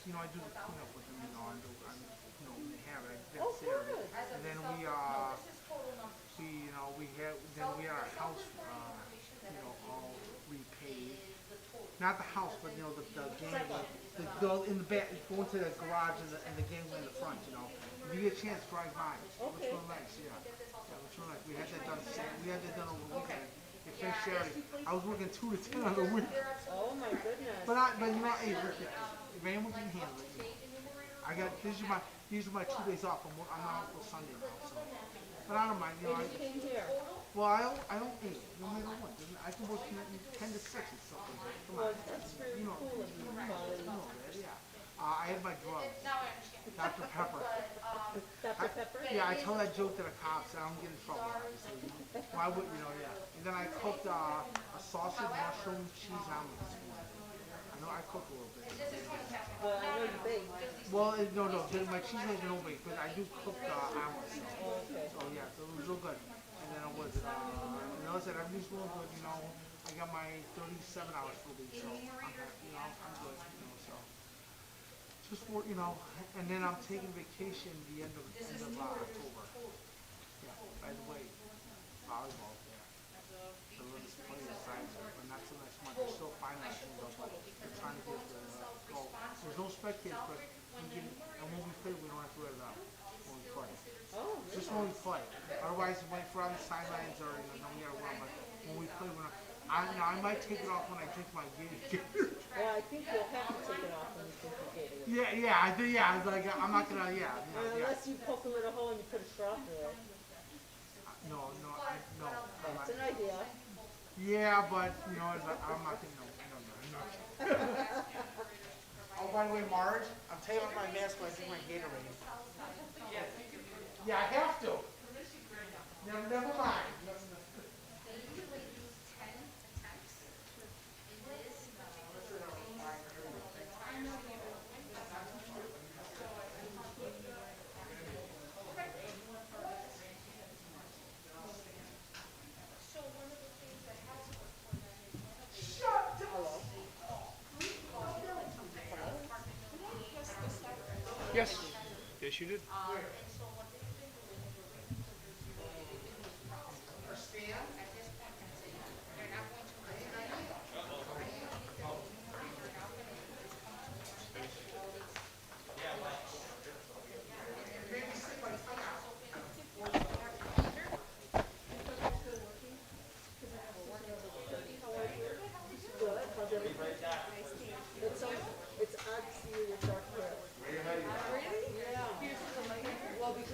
you know, I do the cleanup with them, you know, you know, when they have it, I Oh, get Saturday. good. And then we, This is total numbers. you know, we had our house, you know, all repaid. Not the house, but, you know, the gangway, in the back, go into the garage and the gangway in the front, you know. If you get a chance, drive by. Looks Okay. real nice, yeah. Yeah, looks real nice. We had that done over the weekend. It finished Saturday. I was working 2 to 10 on the week. Oh, my goodness. But you know, hey, Rick, if anyone can handle it, you know. I got, these are my 2 days off. I'm not out till Sunday now, so. But I don't mind, you know. And you came here. Well, I don't eat, no matter what. I can work 10 to 6 or something. Come Well, on. that's very You know, cool of you, Colin. you know that, yeah. I had my drugs. Now I understand. Dr. Pepper. Dr. Pepper? Yeah, I tell that joke to the cops, I don't get in trouble. Why would, you know, yeah. And then I cooked a sausage, mushroom, cheese omelet this morning. know, I cook a little bit. Well, I know you bake. Well, no, my cheese eggs don't bake, but I do cook omelets. Oh, okay. So yeah, so it was real good. And then what was it? You know, I said everything's real good. You know, I got my 37 hours for the week, so I'm happy. You know, I'm good. You know, so just for you know, and then I'm taking vacation the end of October. Yeah. By the way, volleyball. Yeah. So we're just playing the sides, but not so next month. They're still finalizing those, but they're trying to get the goal. There's no spectators, but and when we play, we don't have to wear it out when we play. Oh, Just when we play. Otherwise, when we're on the sidelines or you know, we gotta run. But when we play, we're not. I might take it off when I drink my Gatorade. well, I think you'll have to take it off when you drink the Gatorade. yeah, I do. Yeah, like I'm not gonna. Yeah. Unless you poke a little hole and you put a straw through it. No. I'm That's not. an idea. Yeah, but you know, I'm not gonna. No. Oh, by the way, Marge, I'm taking off my mask when I drink my Gatorade. Yeah, I have to. Never mind. They usually do 10 attempts. It is, so one of the things that has worked for them is one of the Yes. Yes, you did. and so what they've been doing is we're waiting for their zero. They've been doing process. At this point, that's it. They're not going to raise it. They're now gonna do is come to all these. Good. How's everything? It's odd to see you with dark hair. Really? Yeah. Well, because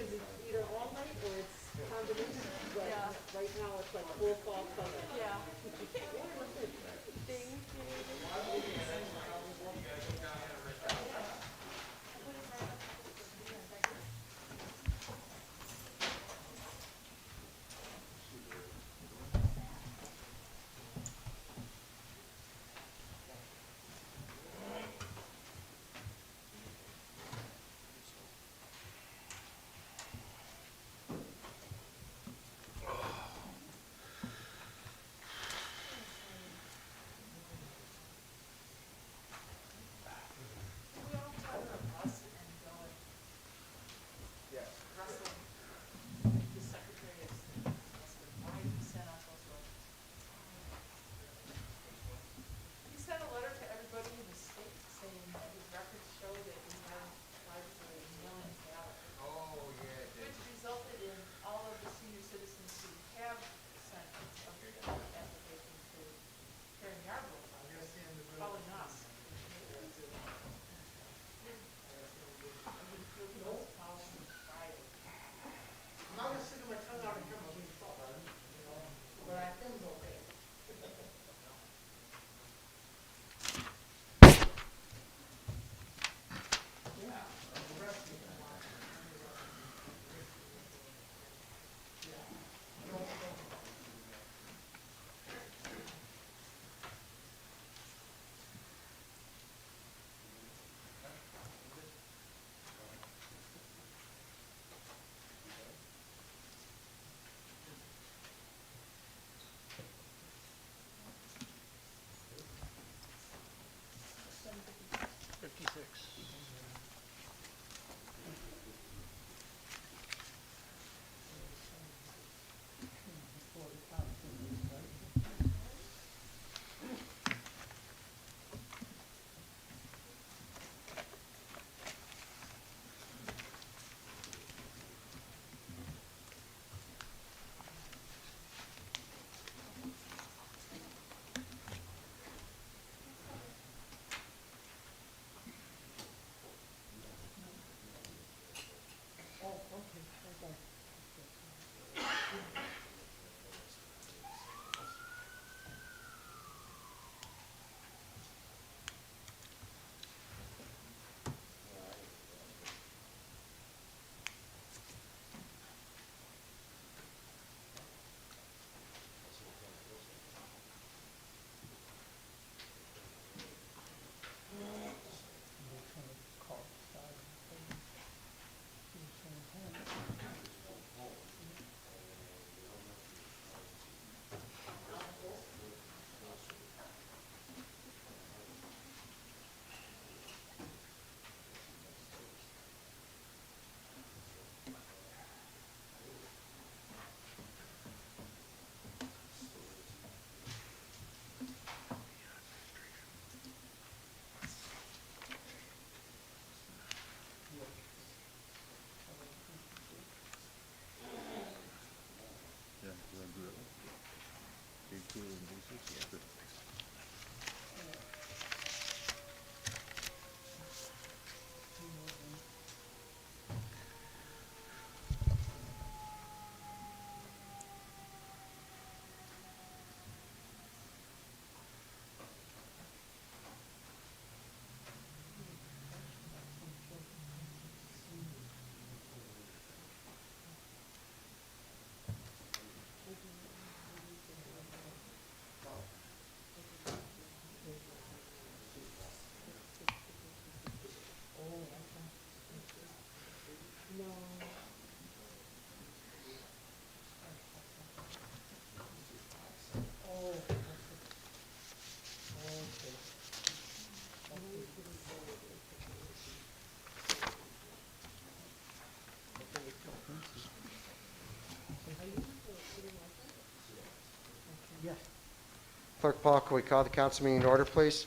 Clerk Paul, can we call the council meeting in order, please?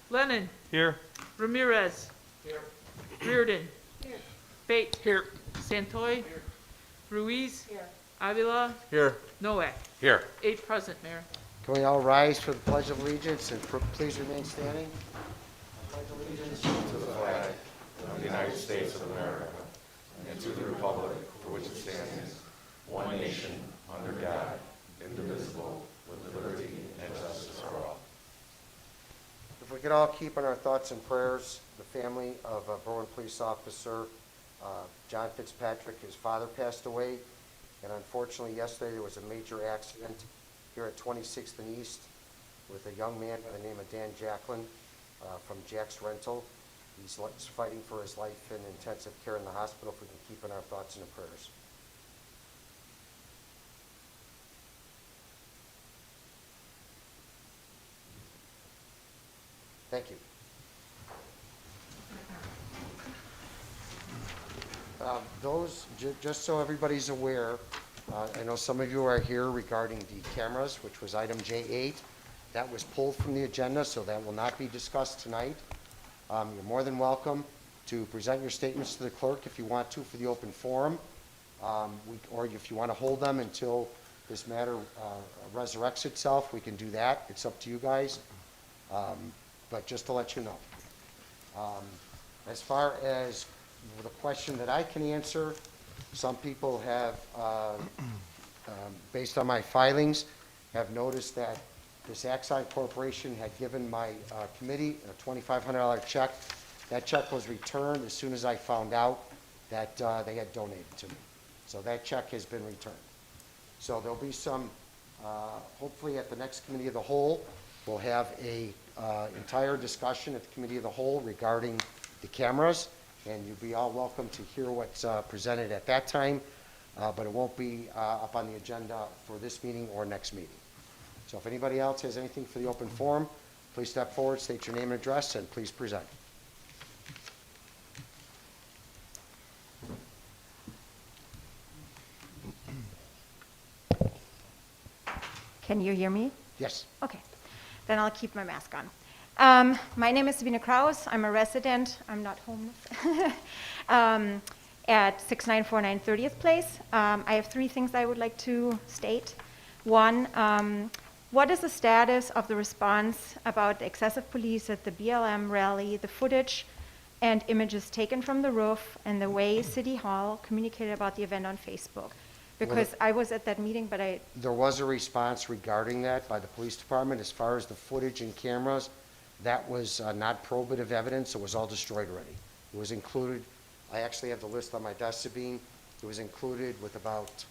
Lennon. Here. Ramirez. Here. Reardon. Here. Bate. Here. Santoy. Here. Ruiz. Here. Avila. Here. Noack. Here. 8 present, Mayor. Can we all rise for the Pledge of Allegiance and please remain standing? Of the United States of America, and to the republic for which it stands, one nation, under God, indivisible, with liberty and justice for all. If we could all keep in our thoughts and prayers the family of Berwyn Police Officer John Fitzpatrick. His father passed away, and unfortunately yesterday there was a major accident here at 26th and East with a young man by the name of Dan Jacklin from Jack's Rental. He's fighting for his life in intensive care in the hospital. If we can keep in our thoughts and prayers. Thank you. Just so everybody's aware, I know some of you are here regarding the cameras, which was item J8. That was pulled from the agenda, so that will not be discussed tonight. You're more than welcome to present your statements to the clerk if you want to for the open forum, or if you want to hold them until this matter resurrects itself, we can do that. It's up to you guys, but just to let you know. As far as the question that I can answer, some people have, based on my filings, have noticed that this Axon Corporation had given my committee a $2,500 check. That check was returned as soon as I found out that they had donated to me. So that check has been returned. So there'll be some, hopefully at the next Committee of the Whole, we'll have a entire discussion at the Committee of the Whole regarding the cameras, and you'll be all welcome to hear what's presented at that time, but it won't be up on the agenda for this meeting or next meeting. So if anybody else has anything for the open forum, please step forward, state your name and address, and please present. Can you hear me? Yes. Okay, then I'll keep my mask on. My name is Sabine Kraus. I'm a resident. I'm not homeless. At 6949 30th Place. I have 3 things I would like to state. One, what is the status of the response about the excessive police at the BLM rally, the footage and images taken from the roof, and the way City Hall communicated about the event on Facebook? Because I was at that meeting, but There was a response regarding that by the police department. As far as the footage and cameras, that was not probative evidence. It was all destroyed already. It was included, I actually have the list on my desk, Sabine. It was included with about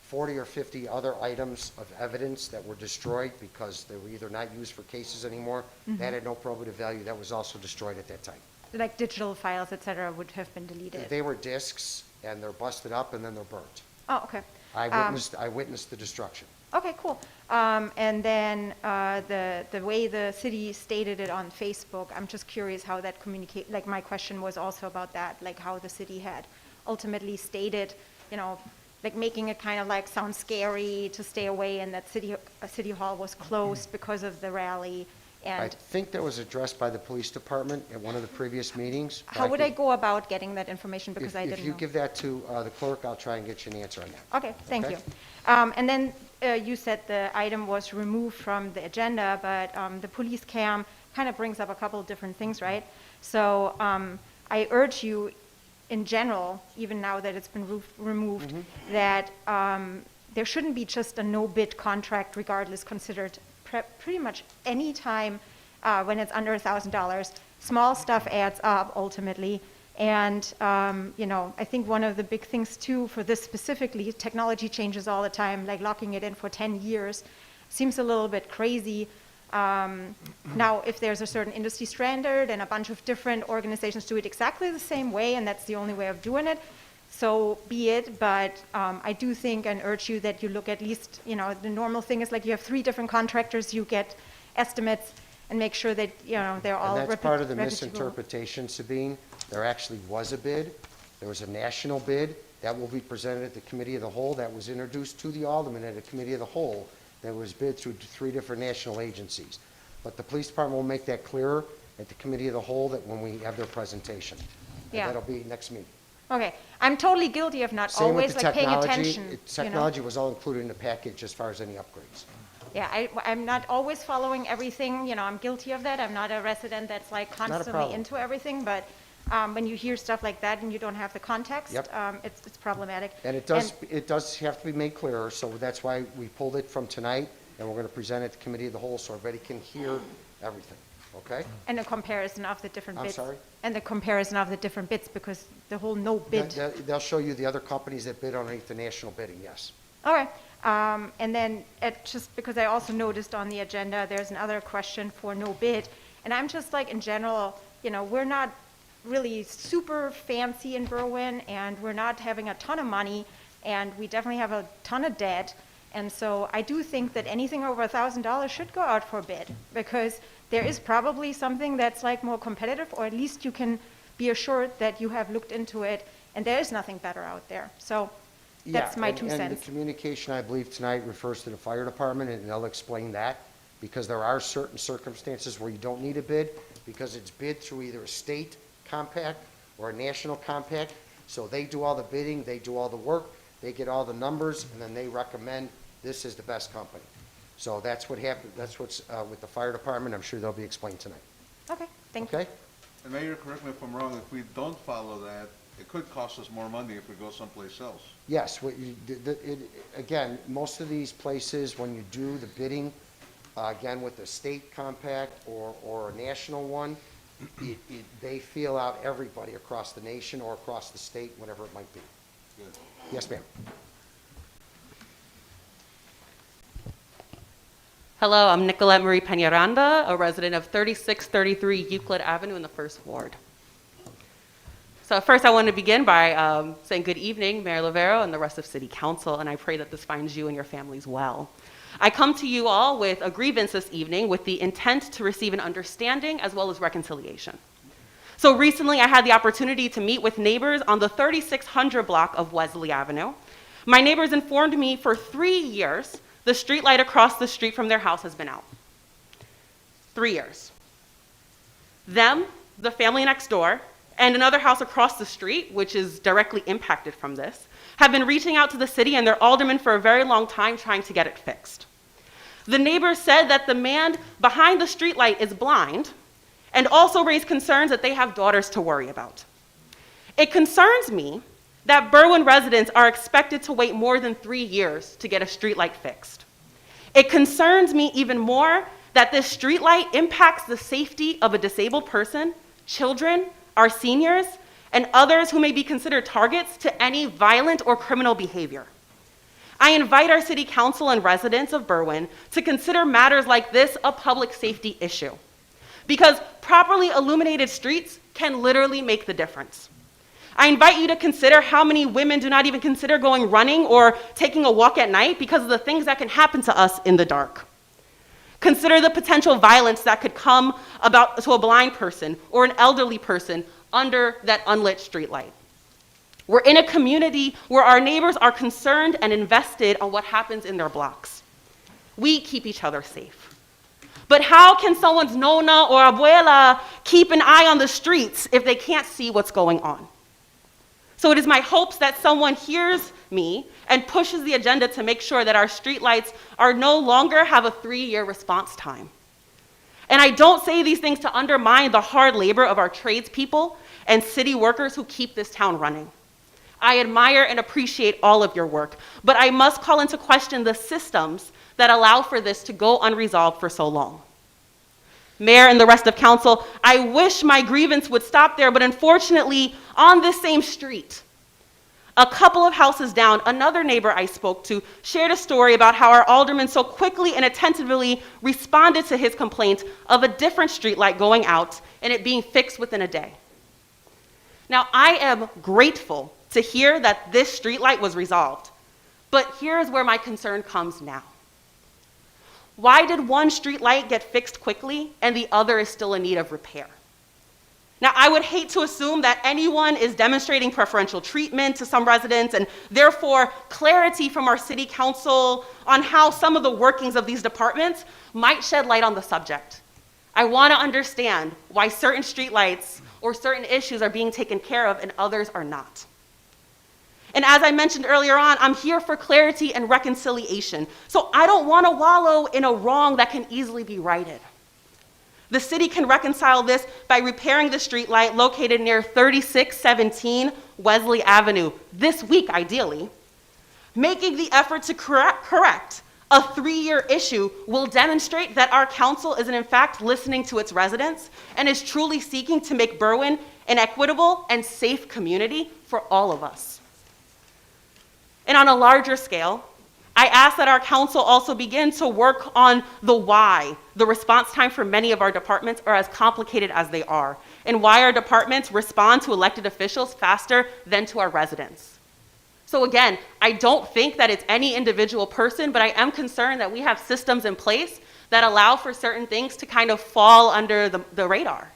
40 or 50 other items of evidence that were destroyed because they were either not used for cases anymore. That had no probative value. That was also destroyed at that time. like digital files, et cetera, would have been deleted. They were discs, and they're busted up, and then they're burnt. Oh, okay. I witnessed the destruction. Okay, cool. And then the way the city stated it on Facebook, I'm just curious how that communicate, like my question was also about that, like how the city had ultimately stated, you know, like making it kind of like sound scary to stay away, and that City Hall was closed because of the rally. I And think that was addressed by the police department at one of the previous meetings. how would I go about getting that information, because I didn't know? If you give that to the clerk, I'll try and get you an answer on that. Okay, thank Okay. you. And then you said the item was removed from the agenda, but the police cam kind of brings up a couple of different things, right? So I urge you, in general, even now that it's been removed, that there shouldn't be just a no-bid contract regardless considered pretty much any time when it's under $1,000. Small stuff adds up ultimately. And, you know, I think one of the big things too for this specifically, technology changes all the time, like locking it in for 10 years seems a little bit crazy. Now, if there's a certain industry standard and a bunch of different organizations do it exactly the same way, and that's the only way of doing it, so be it. But I do think and urge you that you look at least, you know, the normal thing is like you have 3 different contractors, you get estimates and make sure that, you know, they're all And that's part of the reputable. misinterpretation, Sabine. There actually was a bid. There was a national bid. That will be presented at the Committee of the Whole. That was introduced to the Alderman at a Committee of the Whole. that was bid through 3 different national agencies. But the police department will make that clearer at the committee of the whole, that when we have their presentation. And Yeah. that'll be next meeting. Okay, I'm totally guilty of not Same with always the like paying technology. attention, you know? Technology was all included in the package as far as any upgrades. Yeah, I'm not always following everything, you know, I'm guilty of that. I'm not a resident that's like constantly problem. into everything, but when you hear stuff like that and you don't have the context, Yep. it's problematic. And it does have to be made clearer, so that's why we pulled it from tonight, and we're going to present it to committee of the whole, so everybody can hear everything, okay? And a comparison of the different I'm bits. sorry? And the comparison of the different bits, because the whole no bid. They'll show you the other companies that bid underneath the national bidding, yes. All right, and then just because I also noticed on the agenda, there's another question for no bid. And I'm just like, in general, you know, we're not really super fancy in Berwyn, and we're not having a ton of money, and we definitely have a ton of debt. And so I do think that anything over $1,000 should go out for bid, because there is probably something that's like more competitive, or at least you can be assured that you have looked into it, and there is nothing better out there. So that's my 2 And cents. the communication, I believe, tonight refers to the fire department, and they'll explain that, because there are certain circumstances where you don't need a bid, because it's bid through either a state compact or a national compact. So they do all the bidding, they do all the work, they get all the numbers, and then they recommend this is the best company. So that's what happened, that's what's with the fire department. I'm sure they'll be explained tonight. Okay, thank you. Okay? And Mayor, correct me if I'm wrong, if we don't follow that, it could cost us more money if we go someplace else. Yes, again, most of these places, when you do the bidding, again, with a state compact or a national one, they feel out everybody across the nation or across the state, whatever it might be. Good. Yes, ma'am. Hello, I'm Nicolette Marie Peñaranda, a resident of 3633 Euclid Avenue in the First Ward. So first I want to begin by saying good evening, Mayor Lavero and the rest of City Council, and I pray that this finds you and your families well. I come to you all with a grievance this evening with the intent to receive an understanding as well as reconciliation. So recently I had the opportunity to meet with neighbors on the 3600 block of Wesley Avenue. My neighbors informed me for 3 years the street light across the street from their house has been out. 3 years. Them, the family next door, and another house across the street, which is directly impacted from this, have been reaching out to the city and their aldermen for a very long time trying to get it fixed. The neighbors said that the man behind the street light is blind, and also raised concerns that they have daughters to worry about. It concerns me that Berwyn residents are expected to wait more than 3 years to get a streetlight fixed. It concerns me even more that this streetlight impacts the safety of a disabled person, children, our seniors, and others who may be considered targets to any violent or criminal behavior. I invite our City Council and residents of Berwyn to consider matters like this a public safety issue, because properly illuminated streets can literally make the difference. I invite you to consider how many women do not even consider going running or taking a walk at night because of the things that can happen to us in the dark. Consider the potential violence that could come about to a blind person or an elderly person under that unlit streetlight. We're in a community where our neighbors are concerned and invested on what happens in their blocks. We keep each other safe. But how can someone's nona or abuela keep an eye on the streets if they can't see what's going on? So it is my hopes that someone hears me and pushes the agenda to make sure that our streetlights are no longer have a 3-year response time. And I don't say these things to undermine the hard labor of our tradespeople and city workers who keep this town running. I admire and appreciate all of your work, but I must call into question the systems that allow for this to go unresolved for so long. Mayor and the rest of council, I wish my grievance would stop there, but unfortunately, on this same street, a couple of houses down, another neighbor I spoke to shared a story about how our alderman so quickly and attentively responded to his complaint of a different streetlight going out and it being fixed within a day. Now, I am grateful to hear that this streetlight was resolved, but here's where my concern comes now. Why did one street light get fixed quickly and the other is still in need of repair? Now, I would hate to assume that anyone is demonstrating preferential treatment to some residents, and therefore clarity from our city council on how some of the workings of these departments might shed light on the subject. I want to understand why certain streetlights or certain issues are being taken care of and others are not. And as I mentioned earlier on, I'm here for clarity and reconciliation. So I don't want to wallow in a wrong that can easily be righted. The city can reconcile this by repairing the streetlight located near 3617 Wesley Avenue this week, ideally. Making the effort to correct a 3-year issue will demonstrate that our council is in fact listening to its residents and is truly seeking to make Berwyn an equitable and safe community for all of us. And on a larger scale, I ask that our council also begin to work on the why the response time for many of our departments are as complicated as they are, and why our departments respond to elected officials faster than to our residents. So again, I don't think that it's any individual person, but I am concerned that we have systems in place that allow for certain things to kind of fall under the radar.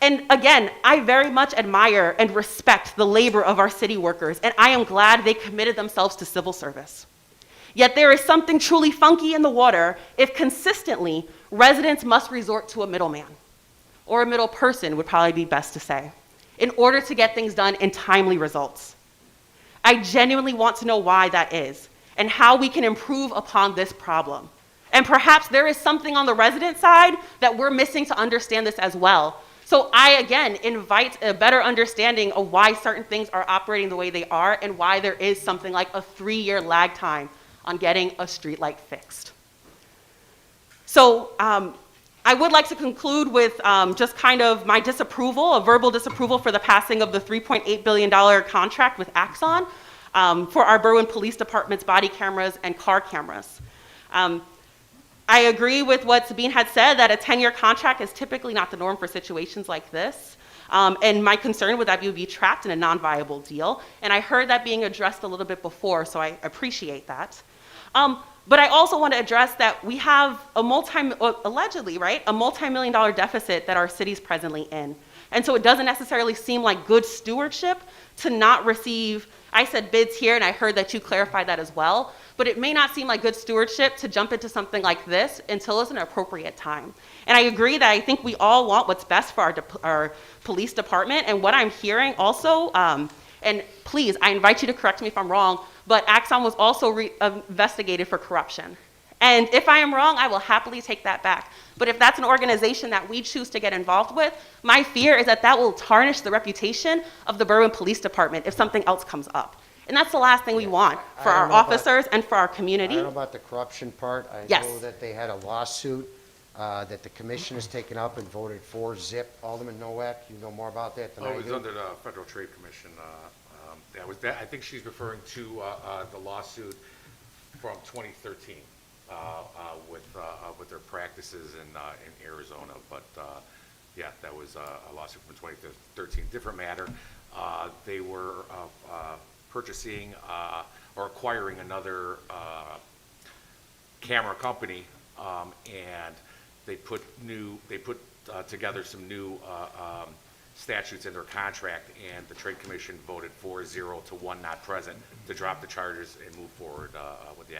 And again, I very much admire and respect the labor of our city workers, and I am glad they committed themselves to civil service. Yet there is something truly funky in the water if consistently residents must resort to a middleman, or a middle person would probably be best to say, in order to get things done in timely results. I genuinely want to know why that is, and how we can improve upon this problem. And perhaps there is something on the resident side that we're missing to understand this as well. So I, again, invite a better understanding of why certain things are operating the way they are and why there is something like a 3-year lag time on getting a streetlight fixed. So I would like to conclude with just kind of my disapproval, a verbal disapproval for the passing of the $3.8 billion contract with Axon for our Berwyn Police Department's body cameras and car cameras. I agree with what Sabine had said, that a 10-year contract is typically not the norm for situations like this. And my concern would that we would be trapped in a non-viable deal. And I heard that being addressed a little bit before, so I appreciate that. But I also want to address that we have allegedly, right, a multi-million-dollar deficit that our city's presently in. And so it doesn't necessarily seem like good stewardship to not receive, I said bids here, and I heard that you clarified that as well. But it may not seem like good stewardship to jump into something like this until it's an appropriate time. And I agree that I think we all want what's best for our police department. And what I'm hearing also, and please, I invite you to correct me if I'm wrong, but Axon was also investigated for corruption. And if I am wrong, I will happily take that back. But if that's an organization that we choose to get involved with, my fear is that that will tarnish the reputation of the Berwyn Police Department if something else comes up. And that's the last thing we want for our officers and for our community. I don't know about the corruption part. I know that they had a lawsuit that the commission has taken up and voted for. Zip. Alderman Nowak, you know more about that than I do. Oh, it was under the Federal Trade Commission. I think she's referring to the lawsuit from 2013 with their practices in Arizona. But yeah, that was a lawsuit from 2013. Different matter. They were purchasing or acquiring another camera company, and they put together some new statutes in their contract, and the Trade Commission voted 4-0 to 1 not present to drop the charges and move forward with the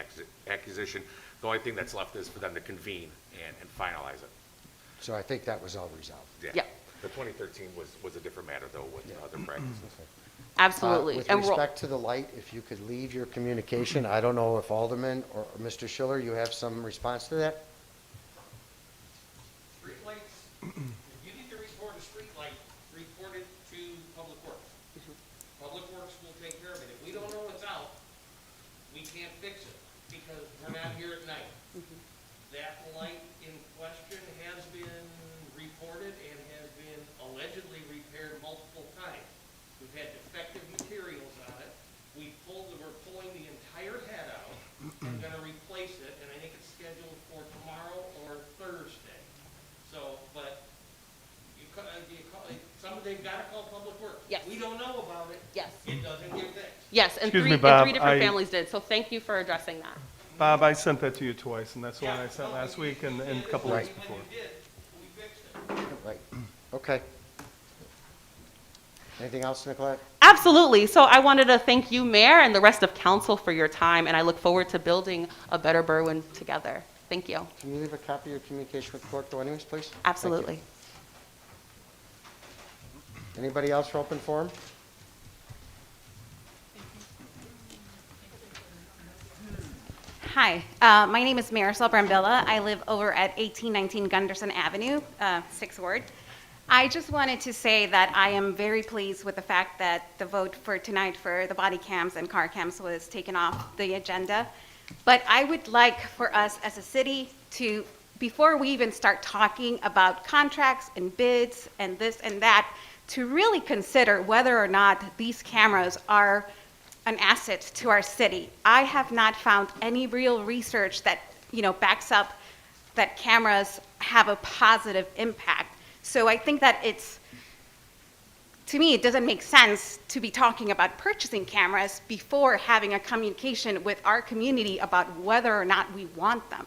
acquisition. The only thing that's left is for them to convene and finalize it. So I think that was all resolved. Yeah. The 2013 was a different matter, though, with other practices. Absolutely. With respect to the light, if you could leave your communication, I don't know if Alderman or Mr. Schiller, you have some response to that? Streetlights, if you need to report a streetlight, report it to Public Works. Public Works will take care of it. If we don't know it's out, we can't fix it because we're not here at night. That light in question has been reported and has been allegedly repaired multiple times. We've had defective materials on it. We're pulling the entire head out and going to replace it, and I think it's scheduled for tomorrow or Thursday. So, but they've got to call Public Works. Yes. We don't know about it. Yes. It doesn't get fixed. Yes, and Excuse three me, Bob, different families did. So thank you for addressing that. Bob, I sent that to you twice, and that's the one I sent last week and a couple weeks before. When you did, we fixed it. Right. Okay. Anything else, Nicolette? Absolutely. So I wanted to thank you, Mayor, and the rest of council for your time, and I look forward to building a better Berwyn together. Thank you. Can you leave a copy of your communication with the clerk, though, anyways, please? Thank you. Absolutely. Anybody else for open forum? Hi, my name is Marisol Brambilla. I live over at 1819 Gunderson Avenue, 6th Ward. I just wanted to say that I am very pleased with the fact that the vote for tonight for the body cams and car cams was taken off the agenda. But I would like for us as a city to, before we even start talking about contracts and bids and this and that, to really consider whether or not these cameras are an asset to our city. I have not found any real research that, backs up that cameras have a positive impact. So I think that to me, it doesn't make sense to be talking about purchasing cameras before having a communication with our community about whether or not we want them.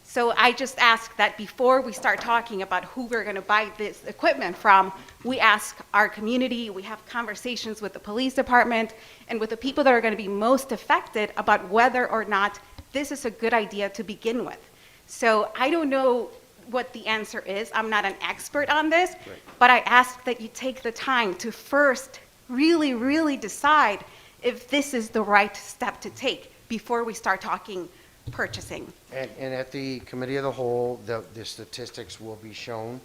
So I just ask that before we start talking about who we're going to buy this equipment from, we ask our community, we have conversations with the police department and with the people that are going to be most affected about whether or not this is a good idea to begin with. So I don't know what the answer is. I'm not an expert on this, but I ask that you take the time to first really, really decide if this is the right step to take before we start talking purchasing. And at the committee of the whole, the statistics will be shown.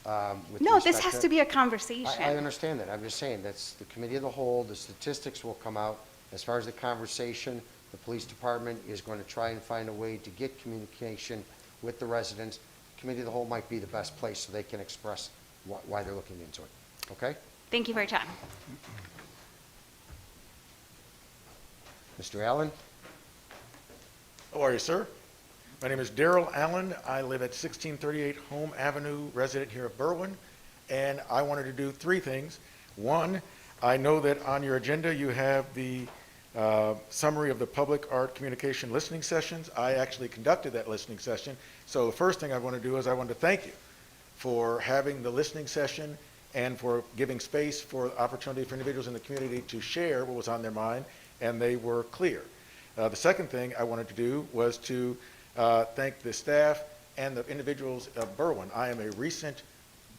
No, this has to be a conversation. I understand that. I'm just saying, that's the committee of the whole, the statistics will come out. As far as the conversation, the police department is going to try and find a way to get communication with the residents. Committee of the whole might be the best place so they can express why they're looking into it. Okay? Thank you for your time. Mr. Allen? How are you, sir? My name is Daryl Allen. I live at 1638 Home Avenue, resident here of Berwyn, and I wanted to do three things. One, I know that on your agenda you have the summary of the public art communication listening sessions. I actually conducted that listening session. So the first thing I want to do is I want to thank you for having the listening session and for giving space for opportunity for individuals in the community to share what was on their mind, and they were clear. The second thing I wanted to do was to thank the staff and the individuals of Berwyn. I am a recent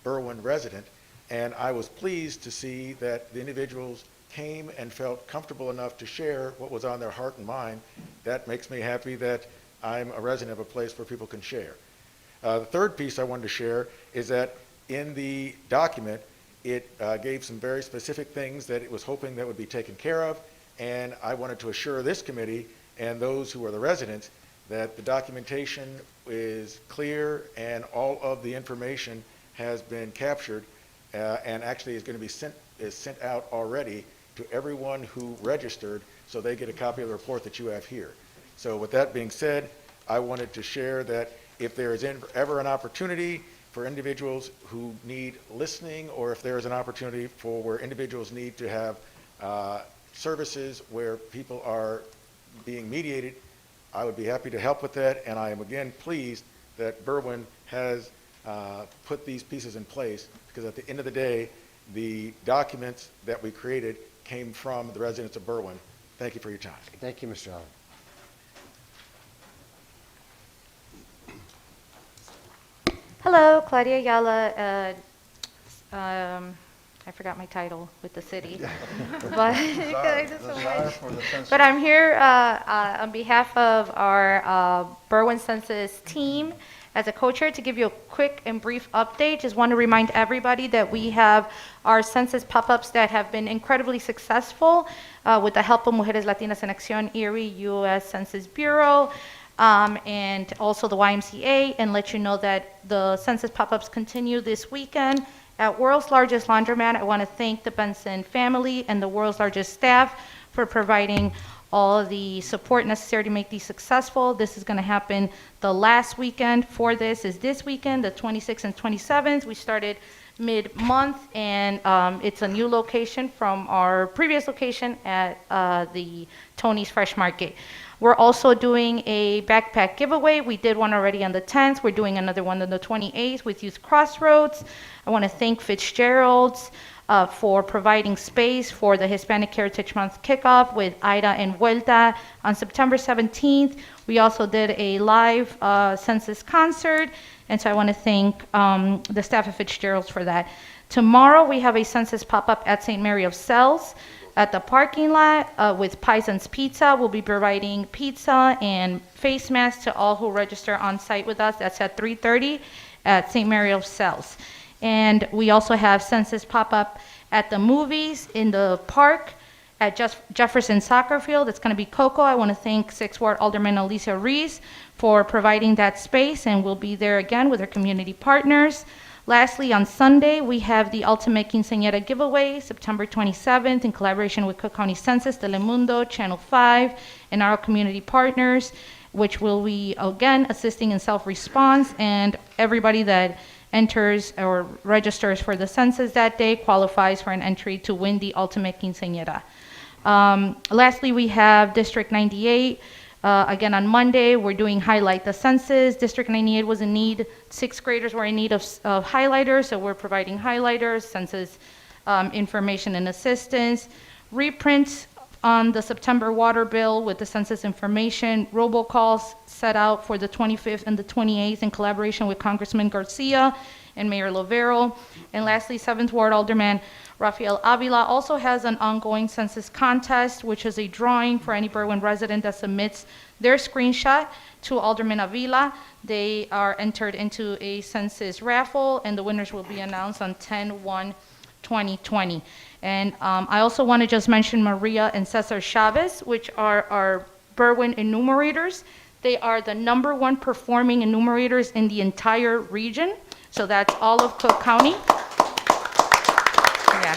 Berwyn resident, and I was pleased to see that the individuals came and felt comfortable enough to share what was on their heart and mind. That makes me happy that I'm a resident of a place where people can share. The third piece I wanted to share is that in the document, it gave some very specific things that it was hoping that would be taken care of, and I wanted to assure this committee and those who are the residents that the documentation is clear and all of the information has been captured and actually is going to be sent out already to everyone who registered, so they get a copy of the report that you have here. So with that being said, I wanted to share that if there is ever an opportunity for individuals who need listening, or if there is an opportunity for where individuals need to have services where people are being mediated, I would be happy to help with that. And I am again pleased that Berwyn has put these pieces in place, because at the end of the day, the documents that we created came from the residents of Berwyn. Thank you for your time. Thank you, Mr. Allen. Hello, Claudia Ayala. I forgot my title with the city. But I'm here on behalf of our Berwyn Census team as a co-chair to give you a quick and brief update. Just want to remind everybody that we have our census pop-ups that have been incredibly successful with the help of Mujeres Latinas en Acción, Erie, U.S. Census Bureau, and also the YMCA, and let you know that the census pop-ups continue this weekend at World's Largest Laundromat. I want to thank the Benson family and the World's Largest staff for providing all of the support necessary to make these successful. This is going to happen. The last weekend for this is this weekend, the 26th and 27th. We started mid-month, and it's a new location from our previous location at the Tony's Fresh Market. We're also doing a backpack giveaway. We did one already on the 10th. We're doing another one on the 28th with Youth Crossroads. I want to thank Fitzgerald's for providing space for the Hispanic Heritage Month kickoff with Ida and Vuelta on September 17th. We also did a live census concert, and so I want to thank the staff of Fitzgerald's for that. Tomorrow we have a census pop-up at St. Mary of Cells at the parking lot with Pison's Pizza. We'll be providing pizza and face masks to all who register on site with us. That's at 3:30 at St. Mary of Cells. And we also have census pop-up at the movies in the park at Jefferson Soccer Field. It's going to be Coco. I want to thank 6th Ward Alderman Alicia Rees for providing that space, and we'll be there again with our community partners. Lastly, on Sunday, we have the Ultimate Quinceañera giveaway, September 27th, in collaboration with Cook County Census, Telemundo, Channel 5, and our community partners, which will be, again, assisting in self-response, and everybody that enters or registers for the census that day qualifies for an entry to win the Ultimate Quinceañera. Lastly, we have District 98. Again, on Monday, we're doing Highlight the Census. District 98 was in need, 6th graders were in need of highlighters, so we're providing highlighters, census information and assistance. Reprints on the September water bill with the census information. Robocalls set out for the 25th and the 28th in collaboration with Congressman Garcia and Mayor Lovero. And lastly, 7th Ward Alderman Rafael Avila also has an ongoing census contest, which is a drawing for any Berwyn resident that submits their screenshot to Alderman Avila. They are entered into a census raffle, and the winners will be announced on 10/1/2020. And I also want to just mention Maria and Cesar Chavez, which are our Berwyn enumerators. They are the #1 performing enumerators in the entire region. So that's all of Cook County. Yeah.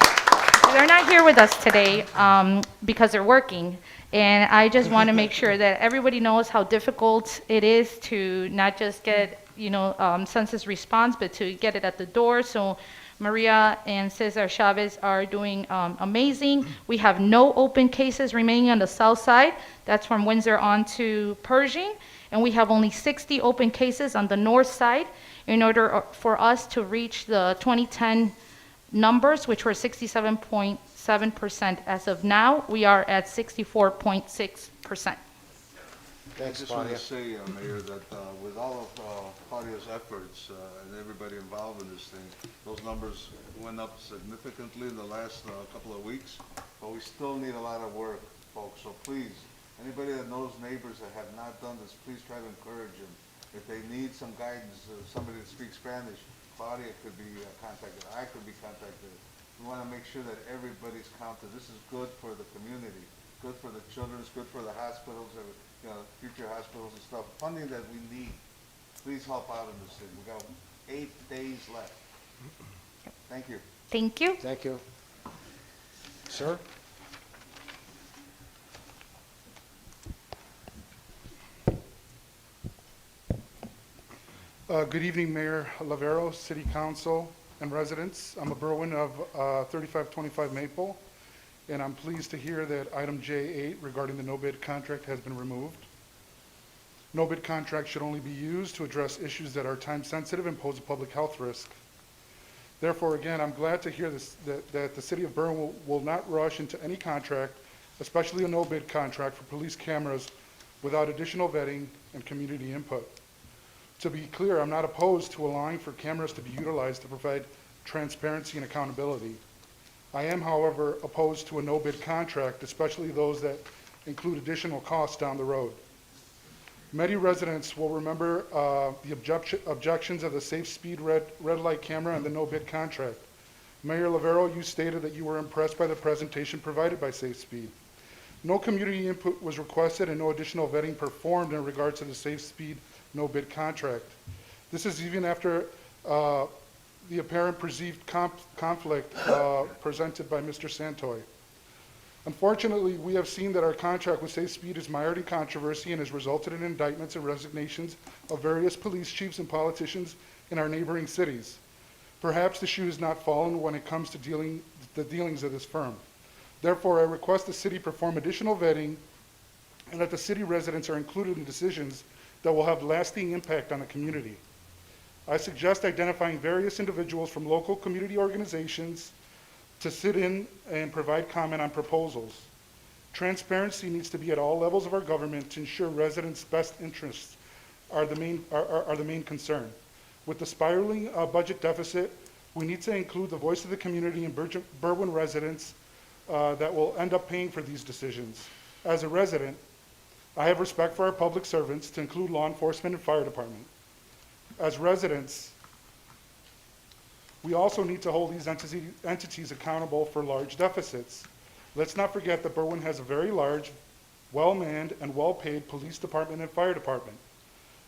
They're not here with us today because they're working. And I just want to make sure that everybody knows how difficult it is to not just get, census response, but to get it at the door. So Maria and Cesar Chavez are doing amazing. We have no open cases remaining on the south side. That's from Windsor on to Pershing. And we have only 60 open cases on the north side in order for us to reach the 2010 numbers, which were 67.7%. As of now, we are at 64.6%. I just want to say, Mayor, that with all of Claudia's efforts and everybody involved in this thing, those numbers went up significantly in the last couple of weeks, but we still need a lot of work, folks. So please, anybody that knows neighbors that have not done this, please try to encourage them. If they need some guidance, somebody that speaks Spanish, Claudia could be contacted, I could be contacted. We want to make sure that everybody's counted. This is good for the community, good for the children, it's good for the hospitals, future hospitals and stuff. Funding that we need. Please help out in this thing. We got 8 days left. Thank you. Thank you. Thank you. Sir? Good evening, Mayor Lavero, City Council, and residents. I'm a Berwyn of 3525 Maple, and I'm pleased to hear that item J8 regarding the no-bid contract has been removed. No-bid contract should only be used to address issues that are time-sensitive and pose a public health risk. Therefore, again, I'm glad to hear this, that the City of Berwyn will not rush into any contract, especially a no-bid contract for police cameras, without additional vetting and community input. To be clear, I'm not opposed to allowing for cameras to be utilized to provide transparency and accountability. I am, however, opposed to a no-bid contract, especially those that include additional costs down the road. Many residents will remember the objections of the safe speed red light camera and the no-bid contract. Mayor Lavero, you stated that you were impressed by the presentation provided by Safe Speed. No community input was requested and no additional vetting performed in regards to the Safe Speed no-bid contract. This is even after the apparent perceived conflict presented by Mr. Santoy. Unfortunately, we have seen that our contract with Safe Speed is mired in controversy and has resulted in indictments and resignations of various police chiefs and politicians in our neighboring cities. Perhaps the shoe has not fallen when it comes to the dealings of this firm. Therefore, I request the city perform additional vetting and that the city residents are included in decisions that will have lasting impact on the community. I suggest identifying various individuals from local community organizations to sit in and provide comment on proposals. Transparency needs to be at all levels of our government to ensure residents' best interests are the main concern. With the spiraling budget deficit, we need to include the voice of the community and Berwyn residents that will end up paying for these decisions. As a resident, I have respect for our public servants, to include law enforcement and fire department. As residents, we also need to hold these entities accountable for large deficits. Let's not forget that Berwyn has a very large, well-manned, and well-paid police department and fire department.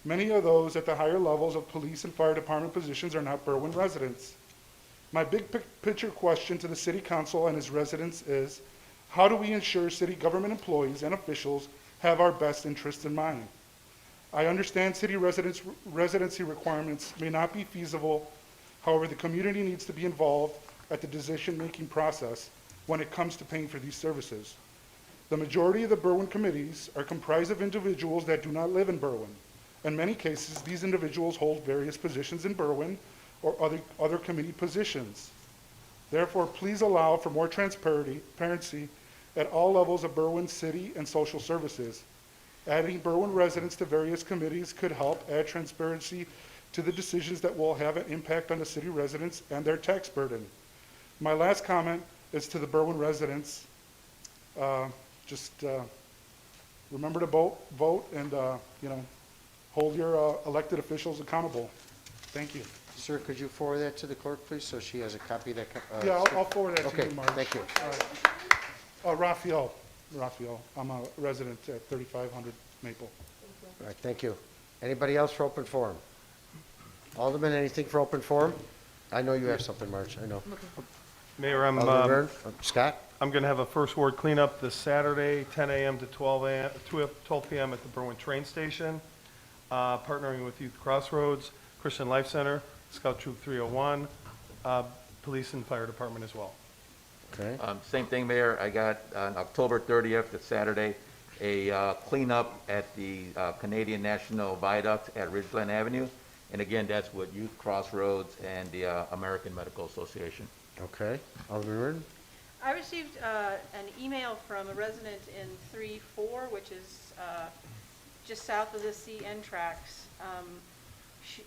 Many of those at the higher levels of police and fire department positions are not Berwyn residents. My big picture question to the City Council and its residents is, how do we ensure city government employees and officials have our best interests in mind? I understand city residency requirements may not be feasible. However, the community needs to be involved at the decision-making process when it comes to paying for these services. The majority of the Berwyn committees are comprised of individuals that do not live in Berwyn. In many cases, these individuals hold various positions in Berwyn or other committee positions. Therefore, please allow for more transparency at all levels of Berwyn city and social services. Adding Berwyn residents to various committees could help add transparency to the decisions that will have an impact on the city residents and their tax burden. My last comment is to the Berwyn residents. Remember to vote and hold your elected officials accountable. Thank you. Sir, could you forward that to the clerk, please, so she has a copy of that? Yeah, I'll forward that to Okay, you, Marge. thank you. All right. Raphael, I'm a resident at 3500 Maple. All right, thank you. Anybody else for open forum? Alderman, anything for open forum? I know you have something, Marge, I know. Mayor, Alderman Byrne? Scott? I'm going to have a first ward cleanup this Saturday, 10 a.m. to 12 p.m. at the Berwyn train station, partnering with Youth Crossroads, Christian Life Center, Scout Troop 301, police and fire department as well. Okay. Same thing, Mayor. I got on October 30th, that's Saturday, a cleanup at the Canadian National Viaduct at Ridgeland Avenue. And again, that's with Youth Crossroads and the American Medical Association. Okay. Alderman Byrne? I received an email from a resident in 3-4, which is just south of the CN tracks.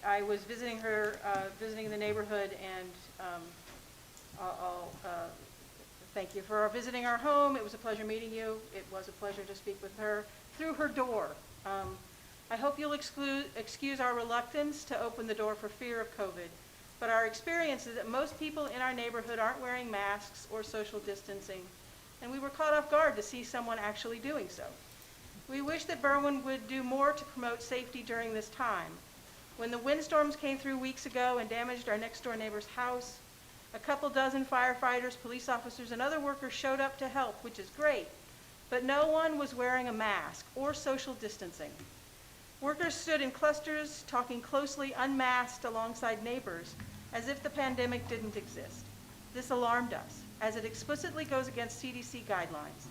I was visiting her, visiting the neighborhood, and I'll thank you for visiting our home. It was a pleasure meeting you. It was a pleasure to speak with her through her door. I hope you'll excuse our reluctance to open the door for fear of COVID, but our experience is that most people in our neighborhood aren't wearing masks or social distancing, and we were caught off guard to see someone actually doing so. We wish that Berwyn would do more to promote safety during this time. When the windstorms came through weeks ago and damaged our next door neighbor's house, a couple dozen firefighters, police officers, and other workers showed up to help, which is great, but no one was wearing a mask or social distancing. Workers stood in clusters, talking closely unmasked alongside neighbors, as if the pandemic didn't exist. This alarmed us, as it explicitly goes against CDC guidelines.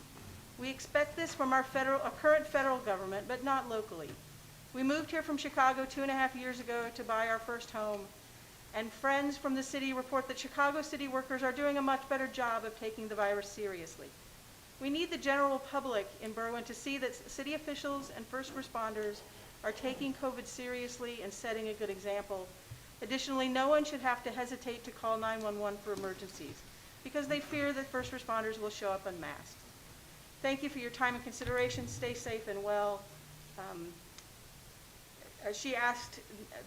We expect this from our current federal government, but not locally. We moved here from Chicago 2.5 years ago to buy our first home, and friends from the city report that Chicago city workers are doing a much better job of taking the virus seriously. We need the general public in Berwyn to see that city officials and first responders are taking COVID seriously and setting a good example. Additionally, no one should have to hesitate to call 911 for emergencies because they fear that first responders will show up unmasked. Thank you for your time and consideration. Stay safe and well. She asked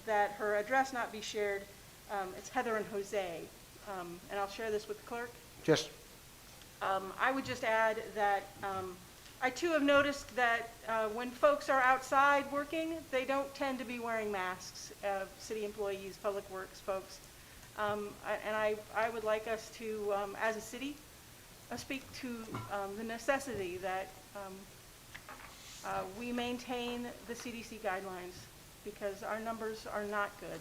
that her address not be shared. It's Heather and Jose, and I'll share this with the clerk. Just. I would just add that I too have noticed that when folks are outside working, they don't tend to be wearing masks, city employees, public works folks. And I would like us to, as a city, speak to the necessity that we maintain the CDC guidelines because our numbers are not good.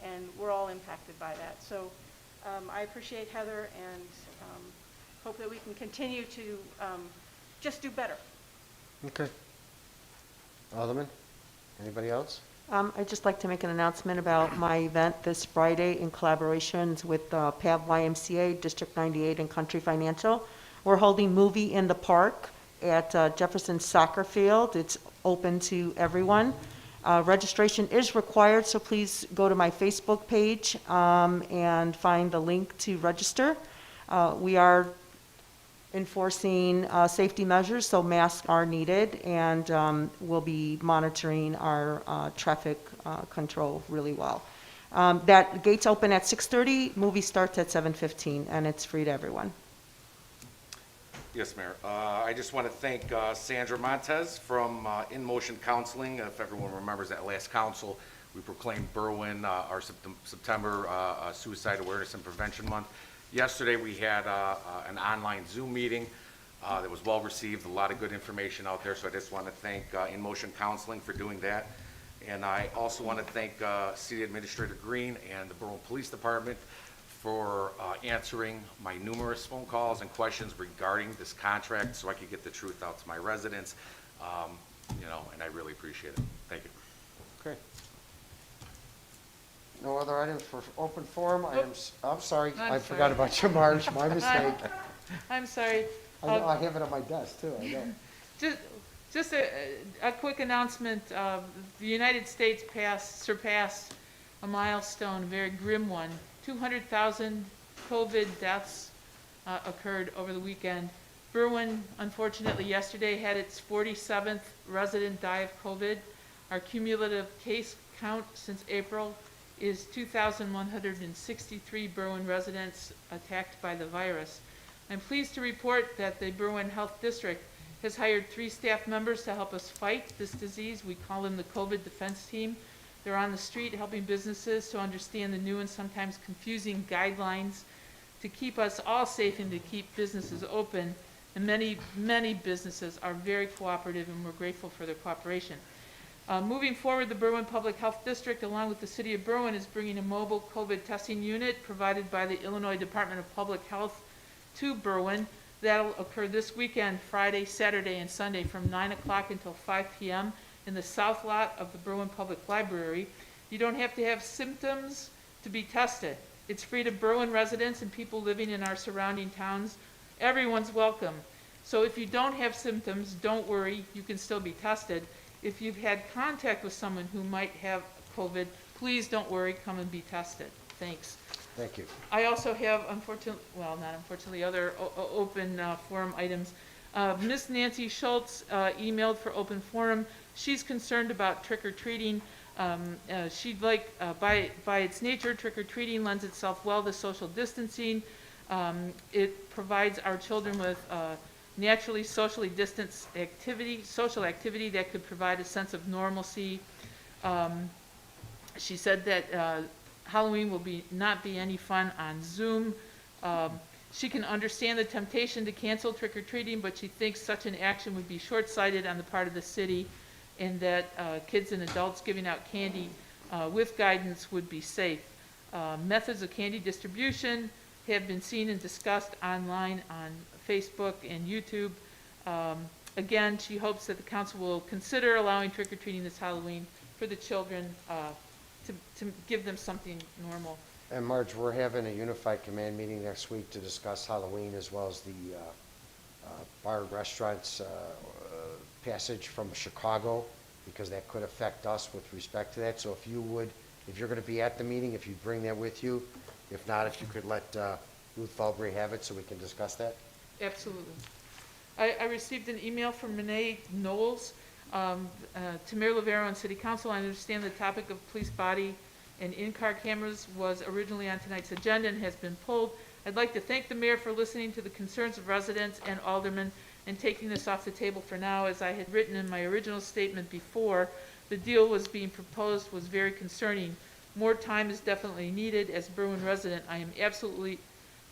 and we're all impacted by that. So I appreciate Heather and hope that we can continue to just do better. Okay. Alderman, anybody else? I'd just like to make an announcement about my event this Friday in collaborations with PAV YMCA, District 98, and Country Financial. We're holding Movie in the Park at Jefferson Soccer Field. It's open to everyone. Registration is required, so please go to my Facebook page and find the link to register. We are enforcing safety measures, so masks are needed, and we'll be monitoring our traffic control really well. That gates open at 6:30, movie starts at 7:15, and it's free to everyone. Yes, Mayor. I just want to thank Sandra Montez from In Motion Counseling. If everyone remembers at last council, we proclaimed Berwyn our September Suicide Awareness and Prevention Month. Yesterday, we had an online Zoom meeting that was well received, a lot of good information out there, so I just want to thank In Motion Counseling for doing that. And I also want to thank City Administrator Green and the Berwyn Police Department for answering my numerous phone calls and questions regarding this contract so I could get the truth out to my residents, and I really appreciate it. Thank you. Okay. No other items for open forum? I'm sorry, I forgot about you, Marge, my mistake. I'm sorry. I have it on my desk too, I know. Just a quick announcement. The United States surpassed a milestone, a very grim one. 200,000 COVID deaths occurred over the weekend. Berwyn, unfortunately, yesterday had its 47th resident die of COVID. Our cumulative case count since April is 2,163 Berwyn residents attacked by the virus. I'm pleased to report that the Berwyn Health District has hired 3 staff members to help us fight this disease. We call them the COVID Defense Team. They're on the street helping businesses to understand the new and sometimes confusing guidelines to keep us all safe and to keep businesses open. And many, many businesses are very cooperative, and we're grateful for their cooperation. Moving forward, the Berwyn Public Health District, along with the City of Berwyn, is bringing a mobile COVID testing unit provided by the Illinois Department of Public Health to Berwyn. That'll occur this weekend, Friday, Saturday, and Sunday from 9 o'clock until 5 p.m. in the south lot of the Berwyn Public Library. You don't have to have symptoms to be tested. It's free to Berwyn residents and people living in our surrounding towns. Everyone's welcome. So if you don't have symptoms, don't worry, you can still be tested. If you've had contact with someone who might have COVID, please don't worry, come and be tested. Thanks. Thank you. I also have, other open forum items. Miss Nancy Schultz emailed for open forum. She's concerned about trick-or-treating. She'd like, by its nature, trick-or-treating lends itself well to social distancing. It provides our children with naturally socially distanced social activity that could provide a sense of normalcy. She said that Halloween will not be any fun on Zoom. She can understand the temptation to cancel trick-or-treating, but she thinks such an action would be short-sighted on the part of the city, and that kids and adults giving out candy with guidance would be safe. Methods of candy distribution have been seen and discussed online on Facebook and YouTube. Again, she hopes that the council will consider allowing trick-or-treating this Halloween for the children to give them something normal. And Marge, we're having a unified command meeting next week to discuss Halloween as well as the bar and restaurants passage from Chicago, because that could affect us with respect to that. So if you're going to be at the meeting, if you bring that with you. If not, if you could let Ruth Falbury have it so we can discuss that. Absolutely. I received an email from Renee Knowles to Mayor Lavero and City Council. I understand the topic of police body and in-car cameras was originally on tonight's agenda and has been pulled. I'd like to thank the mayor for listening to the concerns of residents and aldermen and taking this off the table for now. As I had written in my original statement before, the deal was being proposed was very concerning. More time is definitely needed. As a Berwyn resident, I am absolutely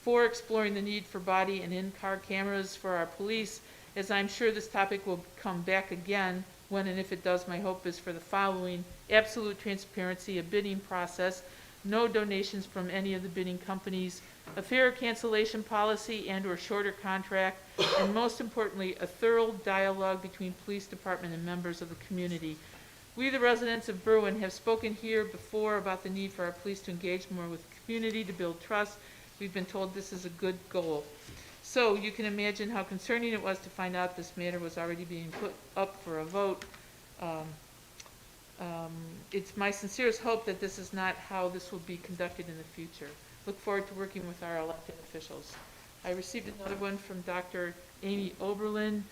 for exploring the need for body and in-car cameras for our police, as I'm sure this topic will come back again when and if it does. My hope is for the following: absolute transparency, a bidding process no donations from any of the bidding companies, a fair cancellation policy and/or shorter contract, and most importantly, a thorough dialogue between police department and members of the community. We, the residents of Berwyn, have spoken here before about the need for our police to engage more with the community to build trust. We've been told this is a good goal. So you can imagine how concerning it was to find out this matter was already being put up for a vote. It's my sincerest hope that this is not how this will be conducted in the future. Look forward to working with our elected officials. I received another one from Dr. Amy Oberlin.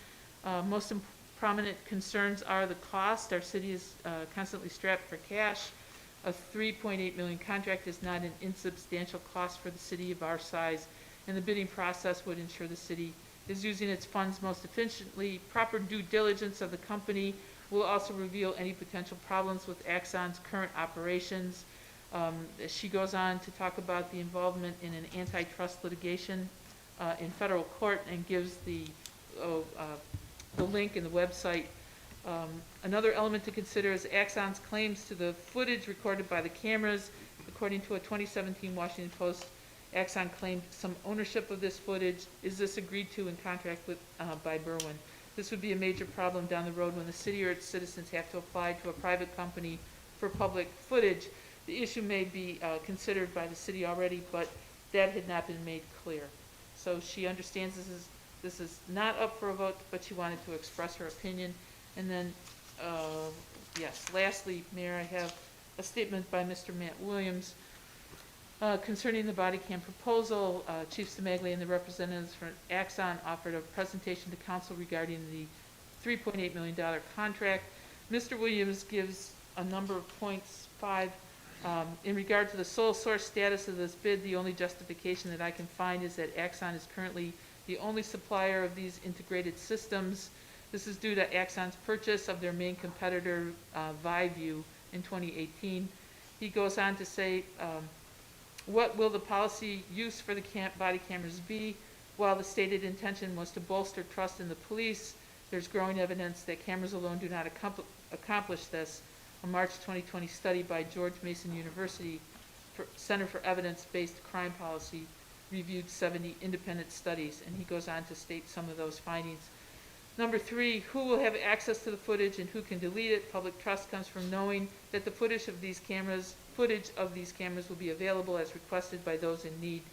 Most prominent concerns are the cost. Our city is constantly strapped for cash. A $3.8 million contract is not an insubstantial cost for the city of our size, and the bidding process would ensure the city is using its funds most efficiently. Proper due diligence of the company will also reveal any potential problems with Axon's current operations. She goes on to talk about the involvement in an antitrust litigation in federal court and gives the link in the website. Another element to consider is Axon's claims to the footage recorded by the cameras. According to a 2017 Washington Post, Axon claimed some ownership of this footage. Is this agreed to in contract with by Berwyn? This would be a major problem down the road when the city or its citizens have to apply to a private company for public footage. The issue may be considered by the city already, but that had not been made clear. So she understands this is not up for a vote, but she wanted to express her opinion. And then, yes, lastly, Mayor, I have a statement by Mr. Matt Williams concerning the body cam proposal. Chief Stamagli and the representatives from Axon offered a presentation to council regarding the $3.8 million contract. Mr. Williams gives a number of points, 5. In regard to the sole source status of this bid, the only justification that I can find is that Axon is currently the only supplier of these integrated systems. This is due to Axon's purchase of their main competitor, ViView, in 2018. He goes on to say, what will the policy use for the body cameras be? While the stated intention was to bolster trust in the police, there's growing evidence that cameras alone do not accomplish this. A March 2020 study by George Mason University Center for Evidence-Based Crime Policy reviewed 70 independent studies, and he goes on to state some of those findings. Number 3, who will have access to the footage and who can delete it? Public trust comes from knowing that the footage of these cameras will be available as requested by those in need.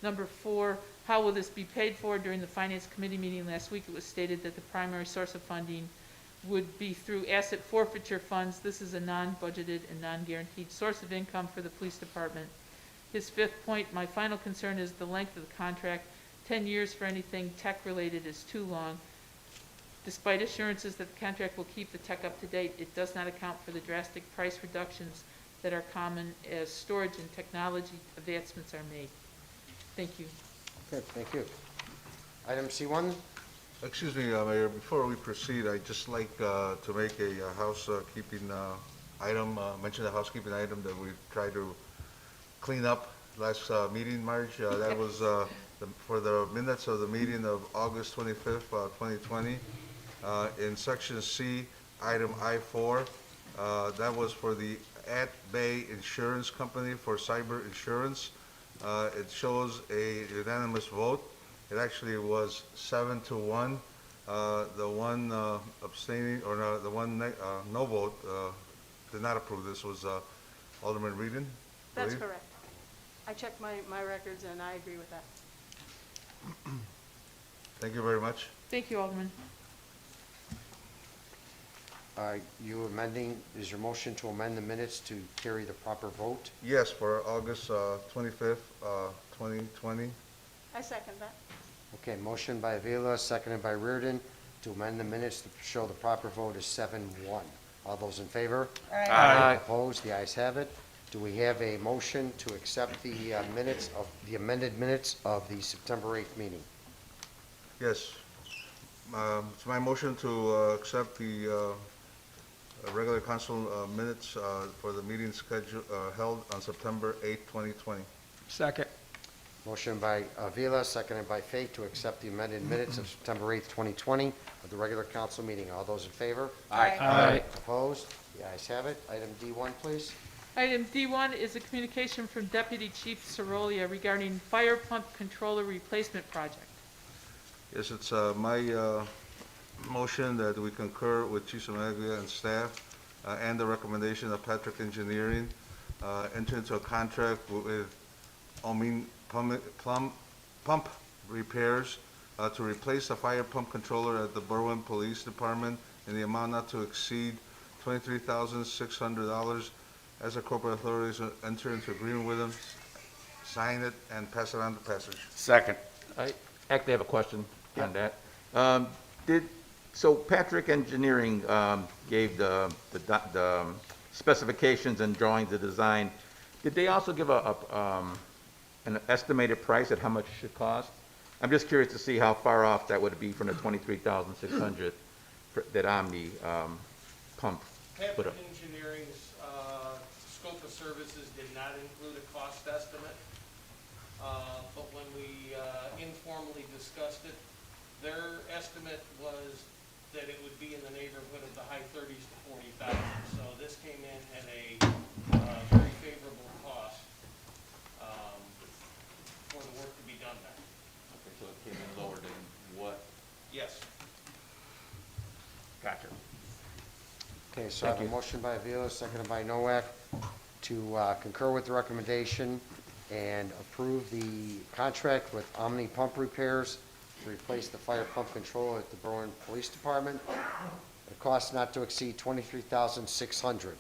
Number 4, how will this be paid for? During the Finance Committee meeting last week, it was stated that the primary source of funding would be through asset forfeiture funds. This is a non-budgeted and non-guaranteed source of income for the police department. His 5th point, my final concern is the length of the contract. 10 years for anything tech-related is too long. Despite assurances that the contract will keep the tech up to date, it does not account for the drastic price reductions that are common as storage and technology advancements are made. Thank you. Good, thank you. Item C1? Excuse me, Mayor, before we proceed, I'd just like to make a housekeeping item, mention the housekeeping item that we tried to clean up last meeting, Marge. That was for the minutes of the meeting of August 25th, 2020. In section C, item I4, that was for the At Bay Insurance Company for cyber insurance. It shows a unanimous vote. It actually was 7-1. The one abstaining, or no, the one no vote did not approve this was Alderman Reedon. That's correct. I checked my records and I agree with that. Thank you very much. Thank you, Alderman. You amending, is your motion to amend the minutes to carry the proper vote? Yes, for August 25th, 2020. I second that. Okay, motion by Avila, seconded by Reardon, to amend the minutes to show the proper vote is 7-1. All those in favor? Aye. Opposed? The ayes have it. Do we have a motion to accept the minutes of, the amended minutes of the September 8th meeting? Yes. It's my motion to accept the regular council minutes for the meeting schedule held on September 8th, 2020. Second. Motion by Avila, seconded by Fate, to accept the amended minutes of September 8th, 2020 of the regular council meeting. All those in favor? Aye. Opposed? The ayes have it. Item D1, please. Item D1 is a communication from Deputy Chief Sorolia regarding fire pump controller replacement project. Yes, it's my motion that we concur with Chief Samaglia and staff and the recommendation of Patrick Engineering, enter into a contract with pump repairs to replace the fire pump controller at the Berwyn Police Department in the amount not to exceed $23,600. As a corporate authorities, enter into agreement with them, sign it, and pass it on to passage. Second. I actually have a question on that. So Patrick Engineering gave the specifications and drawings, the design. Did they also give an estimated price at how much it should cost? I'm just curious to see how far off that would be from the $23,600 that Omni pump put up. Patrick Engineering's scope of services did not include a cost estimate, but when we informally discussed it, their estimate was that it would be in the neighborhood of the high 30s to 40,000. So this came in at a very favorable cost for the work to be done there. Okay, so it came in lower than what? Yes. Gotcha. Okay, so I have a motion by Avila, seconded by Noack, to concur with the recommendation and approve the contract with Omni Pump Repairs to replace the fire pump controller at the Berwyn Police Department. The cost not to exceed $23,600.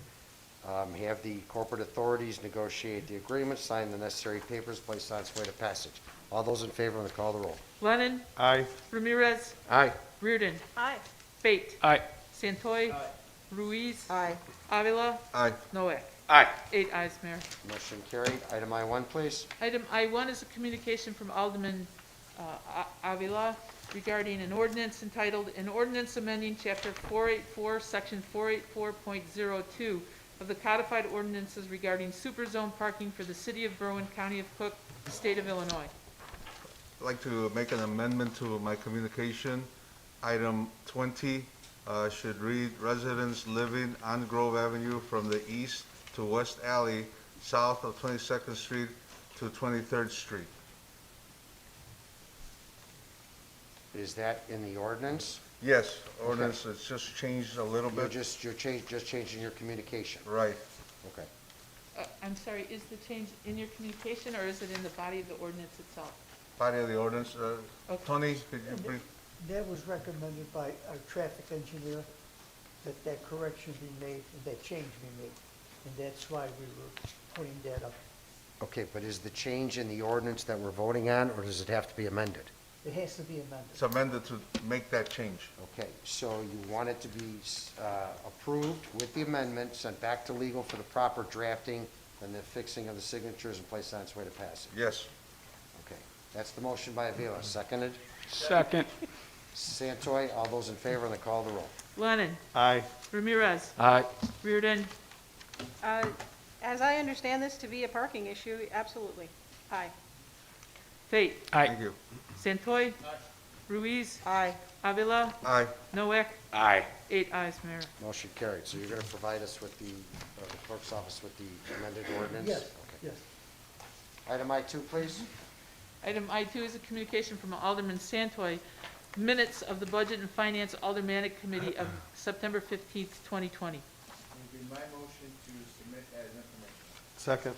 Have the corporate authorities negotiate the agreement, sign the necessary papers, place on its way to passage. All those in favor, on the call of the roll. Lennon. Aye. Ramirez. Aye. Reardon. Aye. Fate. Aye. Santoy. Ruiz. Aye. Avila. Aye. Noack. Aye. 8 ayes, Mayor. Motion carried. Item I1, please. Item I1 is a communication from Alderman Avila regarding an ordinance entitled, "An Ordinance Amending Chapter 484, Section 484.02 of the Codified Ordinances Regarding Superzone Parking for the City of Berwyn, County of Cook, State of Illinois." I'd like to make an amendment to my communication. Item 20 should read, residents living on Grove Avenue from the east to West Alley, south of 22nd Street to 23rd Street. Is that in the ordinance? Yes, ordinance, it's just changed a little You're bit. just changing your communication. Right. Okay. I'm sorry, is the change in your communication or is it in the body of the ordinance itself? Body of the ordinance. Okay. Tony, could you bring? That was recommended by our traffic engineer, that that correction be made, that change be made. And that's why we were putting that up. Okay, but is the change in the ordinance that we're voting on, or does it have to be amended? It has to be amended. It's amended to make that change. Okay, so you want it to be approved with the amendment, sent back to legal for the proper drafting, and the fixing of the signatures and placed on its way to passage. Yes. Okay, that's the motion by Avila. Seconded? Second. Santoy, all those in favor on the call of the roll. Lennon. Aye. Ramirez. Aye. Reardon. As I understand this to be a parking issue, absolutely. Aye. Fate. Aye. Thank you. Santoy. Ruiz. Aye. Avila. Aye. Noack. Aye. 8 ayes, Mayor. Motion carried. So you're going to provide us with the clerk's office with the amended ordinance? Yes, Okay. yes. Item I2, please. Item I2 is a communication from Alderman Santoy, minutes of the Budget and Finance Aldermanic Committee of September 15th, 2020. It would be my motion to submit as information. Second.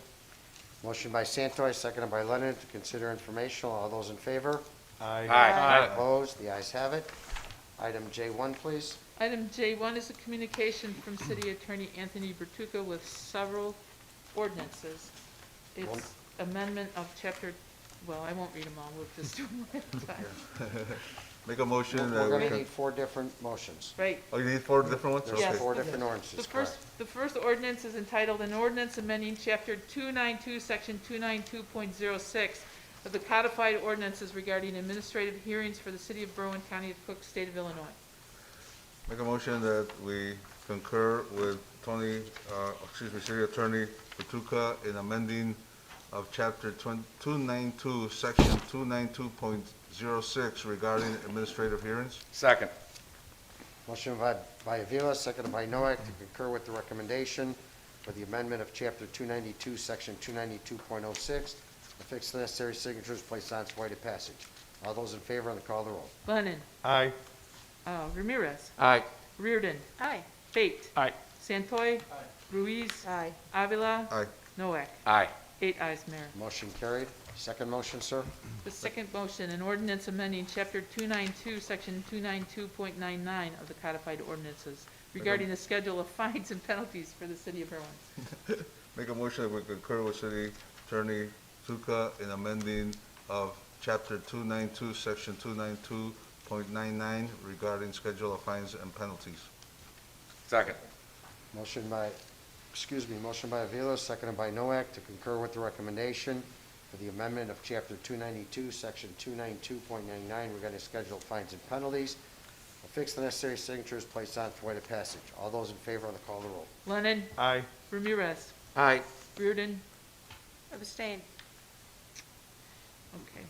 Motion by Santoy, seconded by Leonard, to consider informational. All those in favor? Aye. Opposed? The ayes have it. Item J1, please. Item J1 is a communication from City Attorney Anthony Bertuca with several ordinances. It's amendment of chapter, well, I won't read them all, we'll just do them one at a time. Make a motion that We're we going to can. need 4 different motions. Right. Oh, you need 4 different ones? There's Okay. 4 different ordinances, correct. The first ordinance is entitled, "An Ordinance Amending Chapter 292, Section 292.06 of the Codified Ordinances Regarding Administrative Hearings for the City of Berwyn, County of Cook, State of Illinois." Make a motion that we concur with City Attorney Bertuca in amending of Chapter 292, Section 292.06 regarding administrative hearings. Second. Motion by Avila, seconded by Noack, to concur with the recommendation for the amendment of Chapter 292, Section 292.06, affix the necessary signatures, place on its way to passage. All those in favor on the call of the roll. Lennon. Aye. Ramirez. Aye. Reardon. Aye. Fate. Aye. Santoy. Ruiz. Aye. Avila. Aye. Noack. Aye. 8 ayes, Mayor. Motion carried. Second motion, sir. The second motion, an ordinance amending Chapter 292, Section 292.99 of the codified ordinances regarding the schedule of fines and penalties for the city of Berwyn. Make a motion that we concur with City Attorney Tuca in amending of Chapter 292, Section 292.99 regarding schedule of fines and penalties. Second. Motion by Avila, seconded by Noack, to concur with the recommendation for the amendment of Chapter 292, Section 292.99 regarding scheduled fines and penalties. Affix the necessary signatures, placed on its way to passage. All those in favor on the call of the roll. Lennon. Aye. Ramirez. Aye. Reardon. Abstain. Okay.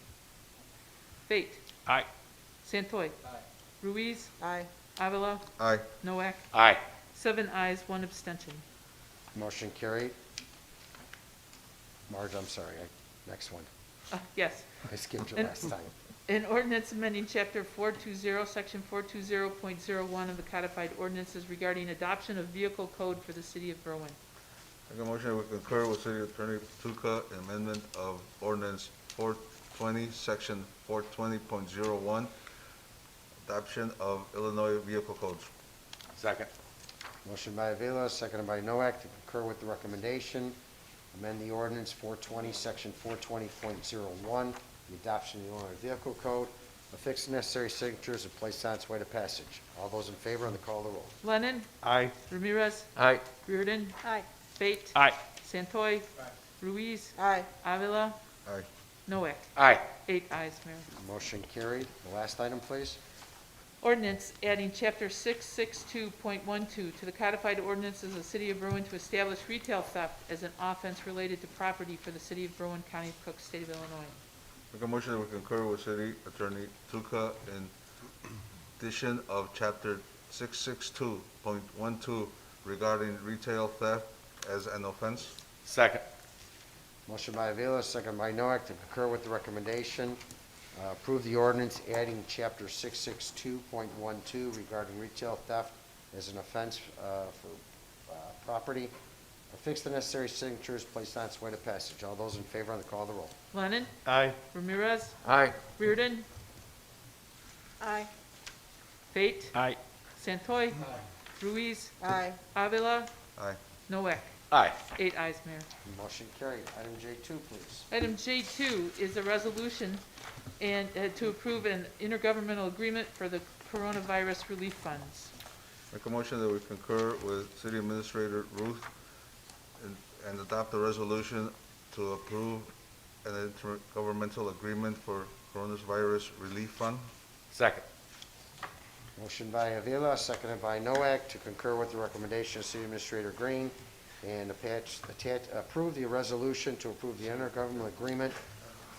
Fate. Aye. Santoy. Ruiz. Aye. Avila. Aye. Noack. Aye. 7 ayes, 1 abstention. Motion carried. Marge, I'm sorry, next one. Yes. I skipped you And- last time. An ordinance amending Chapter 420, Section 420.01 of the codified ordinances regarding adoption of vehicle code for the city of Berwyn. Make a motion that we concur with City Attorney Tuca in amendment of ordinance 420, Section 420.01, adoption of Illinois vehicle codes. Second. Motion by Avila, seconded by Noack, to concur with the recommendation, amend the ordinance 420, Section 420.01, the adoption of the Illinois Vehicle Code, affix the necessary signatures, and place on its way to passage. All those in favor on the call of the roll. Lennon. Aye. Ramirez. Aye. Reardon. Aye. Fate. Aye. Santoy. Ruiz. Aye. Avila. Aye. Noack. Aye. 8 ayes, Mayor. Motion carried. The last item, please. Ordinance adding Chapter 662.12 to the codified ordinances of the city of Berwyn to establish retail theft as an offense related to property for the city of Berwyn, County of Cook, State of Illinois. Make a motion that we concur with City Attorney Tuca in addition of Chapter 662.12 regarding retail theft as an offense. Second. Motion by Avila, seconded by Noack, to concur with the recommendation, approve the ordinance adding Chapter 662.12 regarding retail theft as an offense for property. Affix the necessary signatures, placed on its way to passage. All those in favor on the call of the roll. Lennon. Aye. Ramirez. Aye. Reardon. Aye. Fate. Aye. Santoy. Ruiz. Aye. Avila. Aye. Noack. Aye. 8 ayes, Mayor. Motion carried. Item J2, please. Item J2 is a resolution and to approve an intergovernmental agreement for the coronavirus relief funds. Make a motion that we concur with City Administrator Ruth and adopt a resolution to approve an intergovernmental agreement for coronavirus relief fund. Second. Motion by Avila, seconded by Noack, to concur with the recommendation of City Administrator Green and approve the resolution to approve the intergovernmental agreement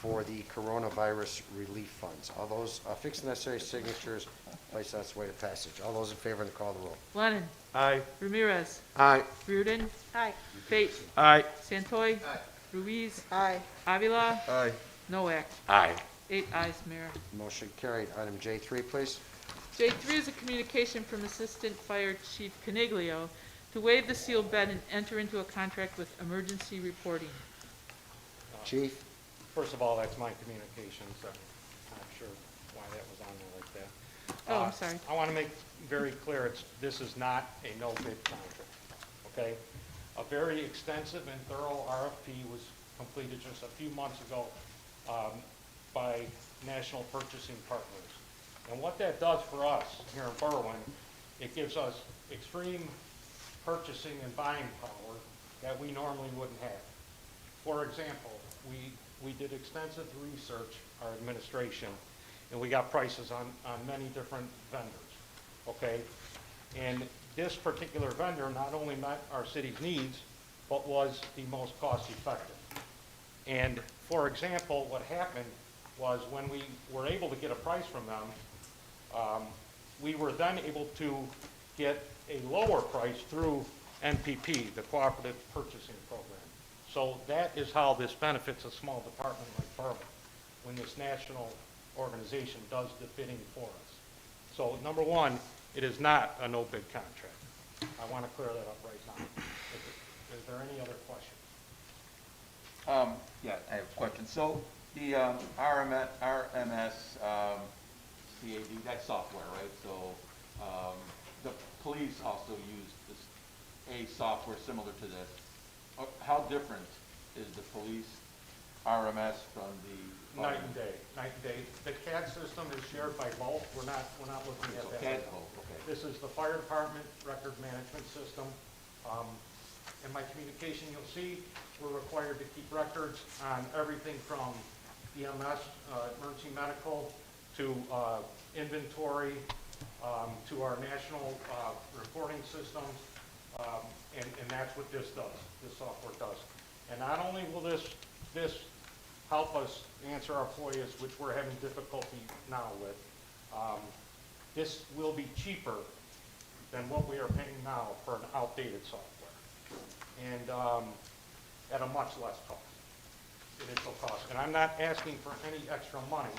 for the coronavirus relief funds. All those, affix the necessary signatures, place on its way to passage. All those in favor, and call the roll. Lennon. Aye. Ramirez. Aye. Reardon. Aye. Fate. Aye. Santoy. Ruiz. Aye. Avila. Aye. Noack. Aye. 8 ayes, Mayor. Motion carried. Item J3, please. J3 is a communication from Assistant Fire Chief Caniglio to waive the sealed bid and enter into a contract with emergency reporting. Chief? First of all, that's my communications. I'm not sure why that was on there like that. Oh, I'm sorry. I want to make very clear, this is not a no-bid contract, okay? A very extensive and thorough RFP was completed just a few months ago by National Purchasing Partners. And what that does for us here in Berwyn, it gives us extreme purchasing and buying power that we normally wouldn't have. For example, we did extensive research, our administration, and we got prices on many different vendors, okay? And this particular vendor not only met our city's needs, but was the most cost effective. And for example, what happened was when we were able to get a price from them, we were then able to get a lower price through NPP, the Cooperative Purchasing Program. So that is how this benefits a small department like Berwyn, when this national organization does the bidding for us. So number one, it is not a no-bid contract. I want to clear that up right now. Is there any other questions? Yeah, I have a question. So the RMS CAD, that's software, right? So the police also use a software similar to this. How different is the police RMS from the Night and day, night and day. The CAD system is shared by both. We're not looking at that. CAD both, okay. This is the fire department record management system. In my communication, you'll see we're required to keep records on everything from EMS, emergency medical, to inventory, to our national reporting systems, and that's what this does, this software does. And not only will this help us answer our FOIAs, which we're having difficulty now with, this will be cheaper than what we are paying now for an outdated software, and at a much less cost, initial cost. And I'm not asking for any extra money.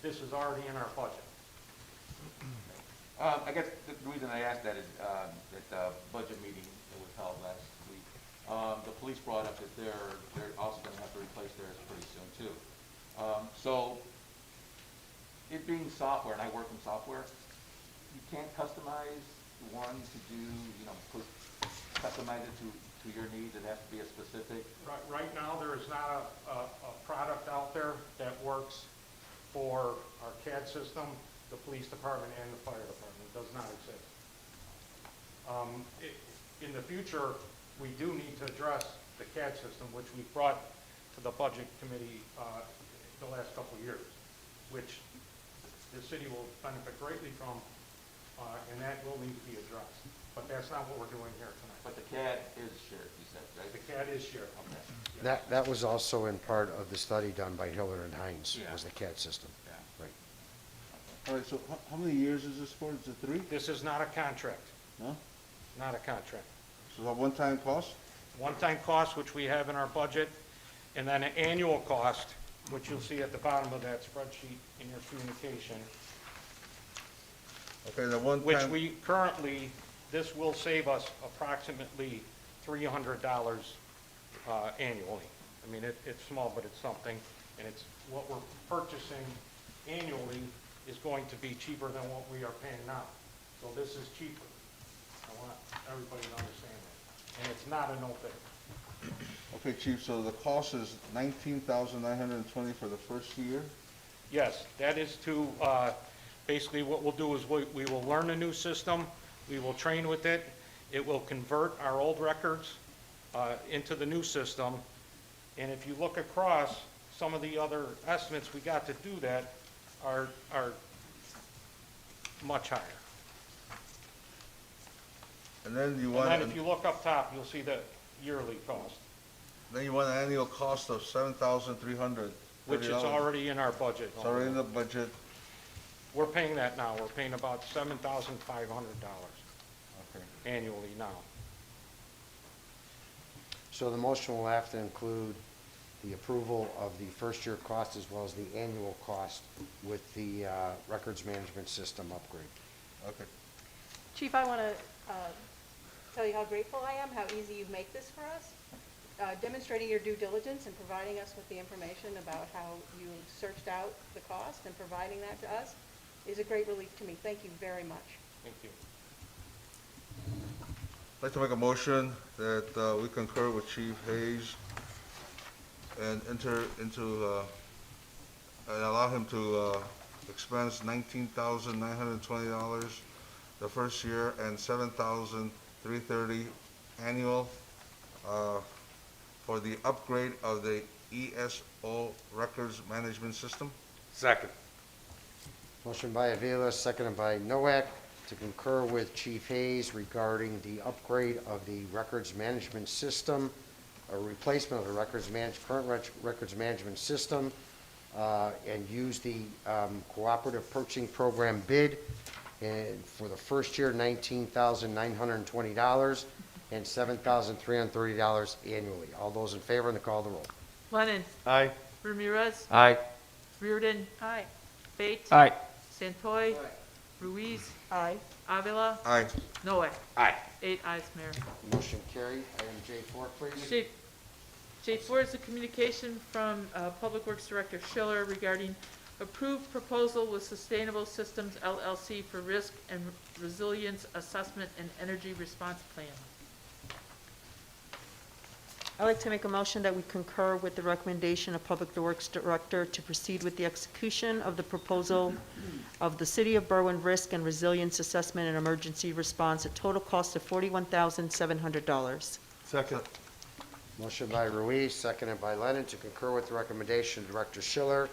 This is already in our budget. I guess the reason I asked that is at the budget meeting that was held last week, the police brought up that they're also going to have to replace theirs pretty soon too. So it being software, and I work in software, you can't customize one to do, customize it to your needs. It has to be a specific. Right now, there is not a product out there that works for our CAD system, the police department, and the fire department. It does not exist. In the future, we do need to address the CAD system, which we brought to the budget committee the last couple of years, which the city will benefit greatly from, and that will need to be addressed. But that's not what we're doing here tonight. But the CAD is shared, you said, right? The CAD is shared. Okay. Yes. That was also in part of the study done by Hiller and Hines, Yeah. was the CAD system. Yeah. Right. All right, so how many years is this for? Is it 3? This is not a contract. No? Not a contract. So a one-time cost? One-time cost, which we have in our budget, and then an annual cost, which you'll see at the bottom of that spreadsheet in your communication, Okay, the one-time. which we currently, this will save us approximately $300 annually. I mean, it's small, but it's something, and it's what we're purchasing annually is going to be cheaper than what we are paying now. So this is cheaper. I want everybody to understand that. And it's not a no bid. Okay, Chief, so the cost is $19,920 for the first year? Yes, that is to, basically what we'll do is we will learn a new system, we will train with it, it will convert our old records into the new system, and if you look across, some of the other estimates we got to do that are much higher. And then you And want, then if you look up top, you'll see the yearly cost, then you want an annual cost of $7,300. which is already in our budget. It's already in the budget. We're paying that now, we're paying about $7,500 Okay. annually now. So the motion will have to include the approval of the first-year cost as well as the annual cost with the records management system upgrade. Okay. Chief, I want to tell you how grateful I am, how easy you make this for us. Demonstrating your due diligence and providing us with the information about how you searched out the cost and providing that to us is a great relief to me. Thank you very much. Thank you. I'd like to make a motion that we concur with Chief Hayes and enter into, and allow him to expense $19,920 the first year and $7,330 annual for the upgrade of the ESO records management system. Second. Motion by Avila, seconded by Noack, to concur with Chief Hayes regarding the upgrade of the records management system, a replacement of the current records management system, and use the cooperative purchasing program bid, and for the first year, $19,920, and $7,330 annually. All those in favor, and the call the roll. Lennon. Aye. Ramirez. Aye. Reardon. Aye. Fate. Aye. Santoy. Ruiz. Aye. Avila. Aye. Noe. Aye. 8 ayes, Mayor. Motion carried. Item J4, please. J4 is a communication from Public Works Director Schiller regarding approved proposal with Sustainable Systems LLC for risk and resilience assessment and energy response plan. I'd like to make a motion that we concur with the recommendation of Public Works Director to proceed with the execution of the proposal of the City of Berwyn Risk and Resilience Assessment and Emergency Response at total cost of $41,700. Second. Motion by Ruiz, seconded by Lennon, to concur with the recommendation of Director Schiller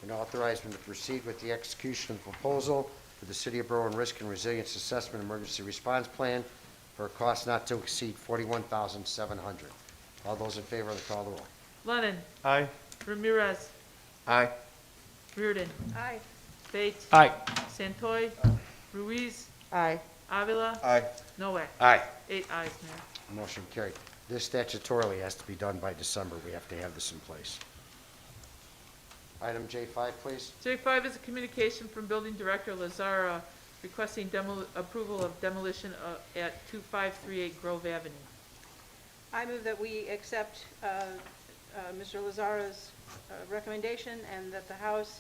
and authorize him to proceed with the execution of the proposal for the City of Berwyn Risk and Resilience Assessment Emergency Response Plan for a cost not to exceed $41,700. All those in favor, of the call the roll. Lennon. Aye. Ramirez. Aye. Reardon. Aye. Fate. Aye. Santoy. Ruiz. Aye. Avila. Aye. Noe. Aye. 8 ayes, Mayor. Motion carried. This statutorily has to be done by December. We have to have this in place. Item J5, please. J5 is a communication from Building Director Lazara requesting approval of demolition at 2538 Grove Avenue. I move that we accept Mr. Lazara's recommendation and that the house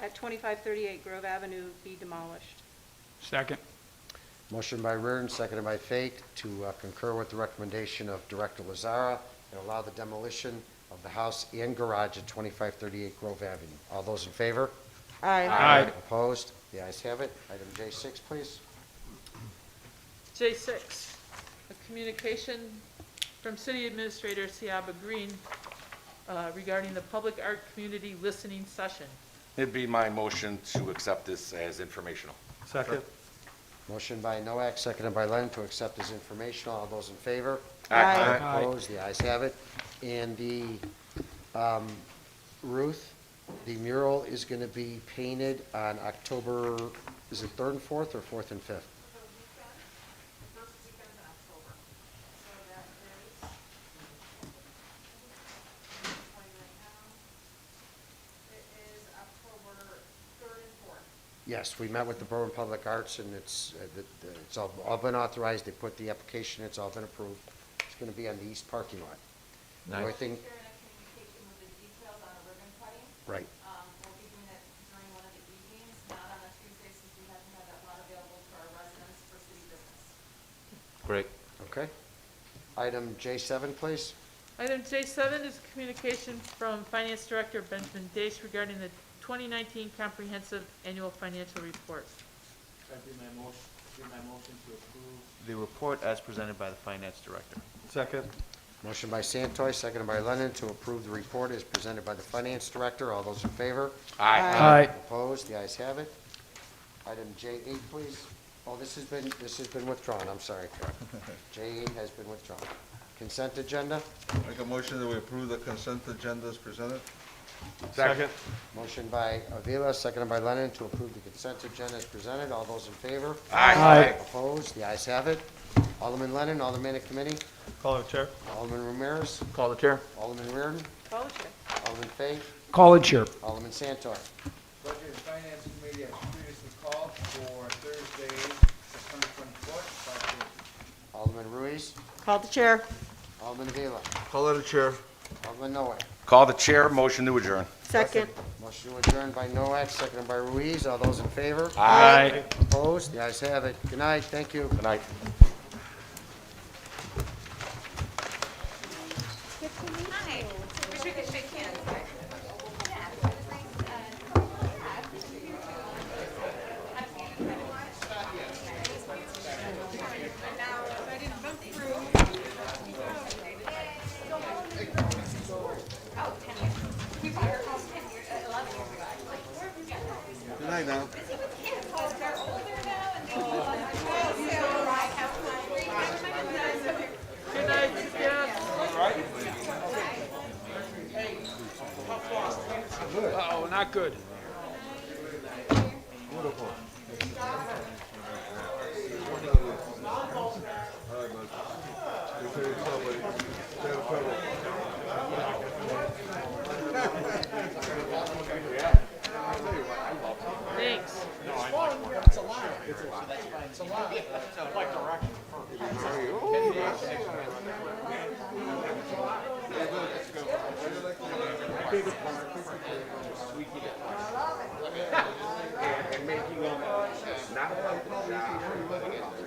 at 2538 Grove Avenue be demolished. Second. Motion by Reardon, seconded by Fate, to concur with the recommendation of Director Lazara and allow the demolition of the house and garage at 2538 Grove Avenue. All those in favor? Aye. Aye. Opposed? The ayes have it. Item J6, please. J6, a communication from City Administrator Siaba Green regarding the Public Art Community Listening Session. It'd be my motion to accept this as informational. Second. Motion by Noack, seconded by Lennon, to accept as informational. All those in favor? Aye. Opposed? The ayes have it. And the, Ruth, the mural is going to be painted on October, is it 3rd and 4th or 4th and 5th? Yes, we met with the Berwyn Public Arts, and it's all been authorized. They put the application, it's all been approved. It's going to be on the east parking lot. The only thing, right. We'll be doing it during one of the evenings, not on a Tuesday, since we have to have that lot available to our residents for city business. Great. Okay. Item J7, please. Item J7 is a communication from Finance Director Benjamin Dace regarding the 2019 Comprehensive Annual Financial Report. That'd be my motion to approve the report as presented by the finance director. Second. Motion by Santoy, seconded by Lennon, to approve the report as presented by the Finance Director. All those in favor? Aye. Aye. Opposed? The ayes have it. Item J8, please. Oh, this has been withdrawn, I'm sorry. J8 has been withdrawn. Consent agenda. Make a motion that we approve the consent agenda as presented. Second. Motion by Avila, seconded by Lennon, to approve the consent agenda as presented. All those in favor? Aye. Opposed? The ayes have it. Alderman Lennon, Alderman at committee. Call the chair. Alderman Ramirez. Call the chair. Alderman Reardon. Call the chair. Alderman Fay. Call the chair. Alderman Santor. Budget and Finance Committee has previously called for Thursday, September 24th, 5:30. Alderman Ruiz. Call the chair. Alderman Avila. Call the chair. Alderman Noe. Call the chair. Motion to adjourn. Second. Motion to adjourn by Noack, seconded by Ruiz. All those in favor? Aye. Opposed? The ayes have it. Good night. Thank you. Good night. Hi, wish we could shake hands. Good night now. Good night, yes. Uh-oh, not good. Beautiful. All right, bud. tweaking it. And making them not like the shop, but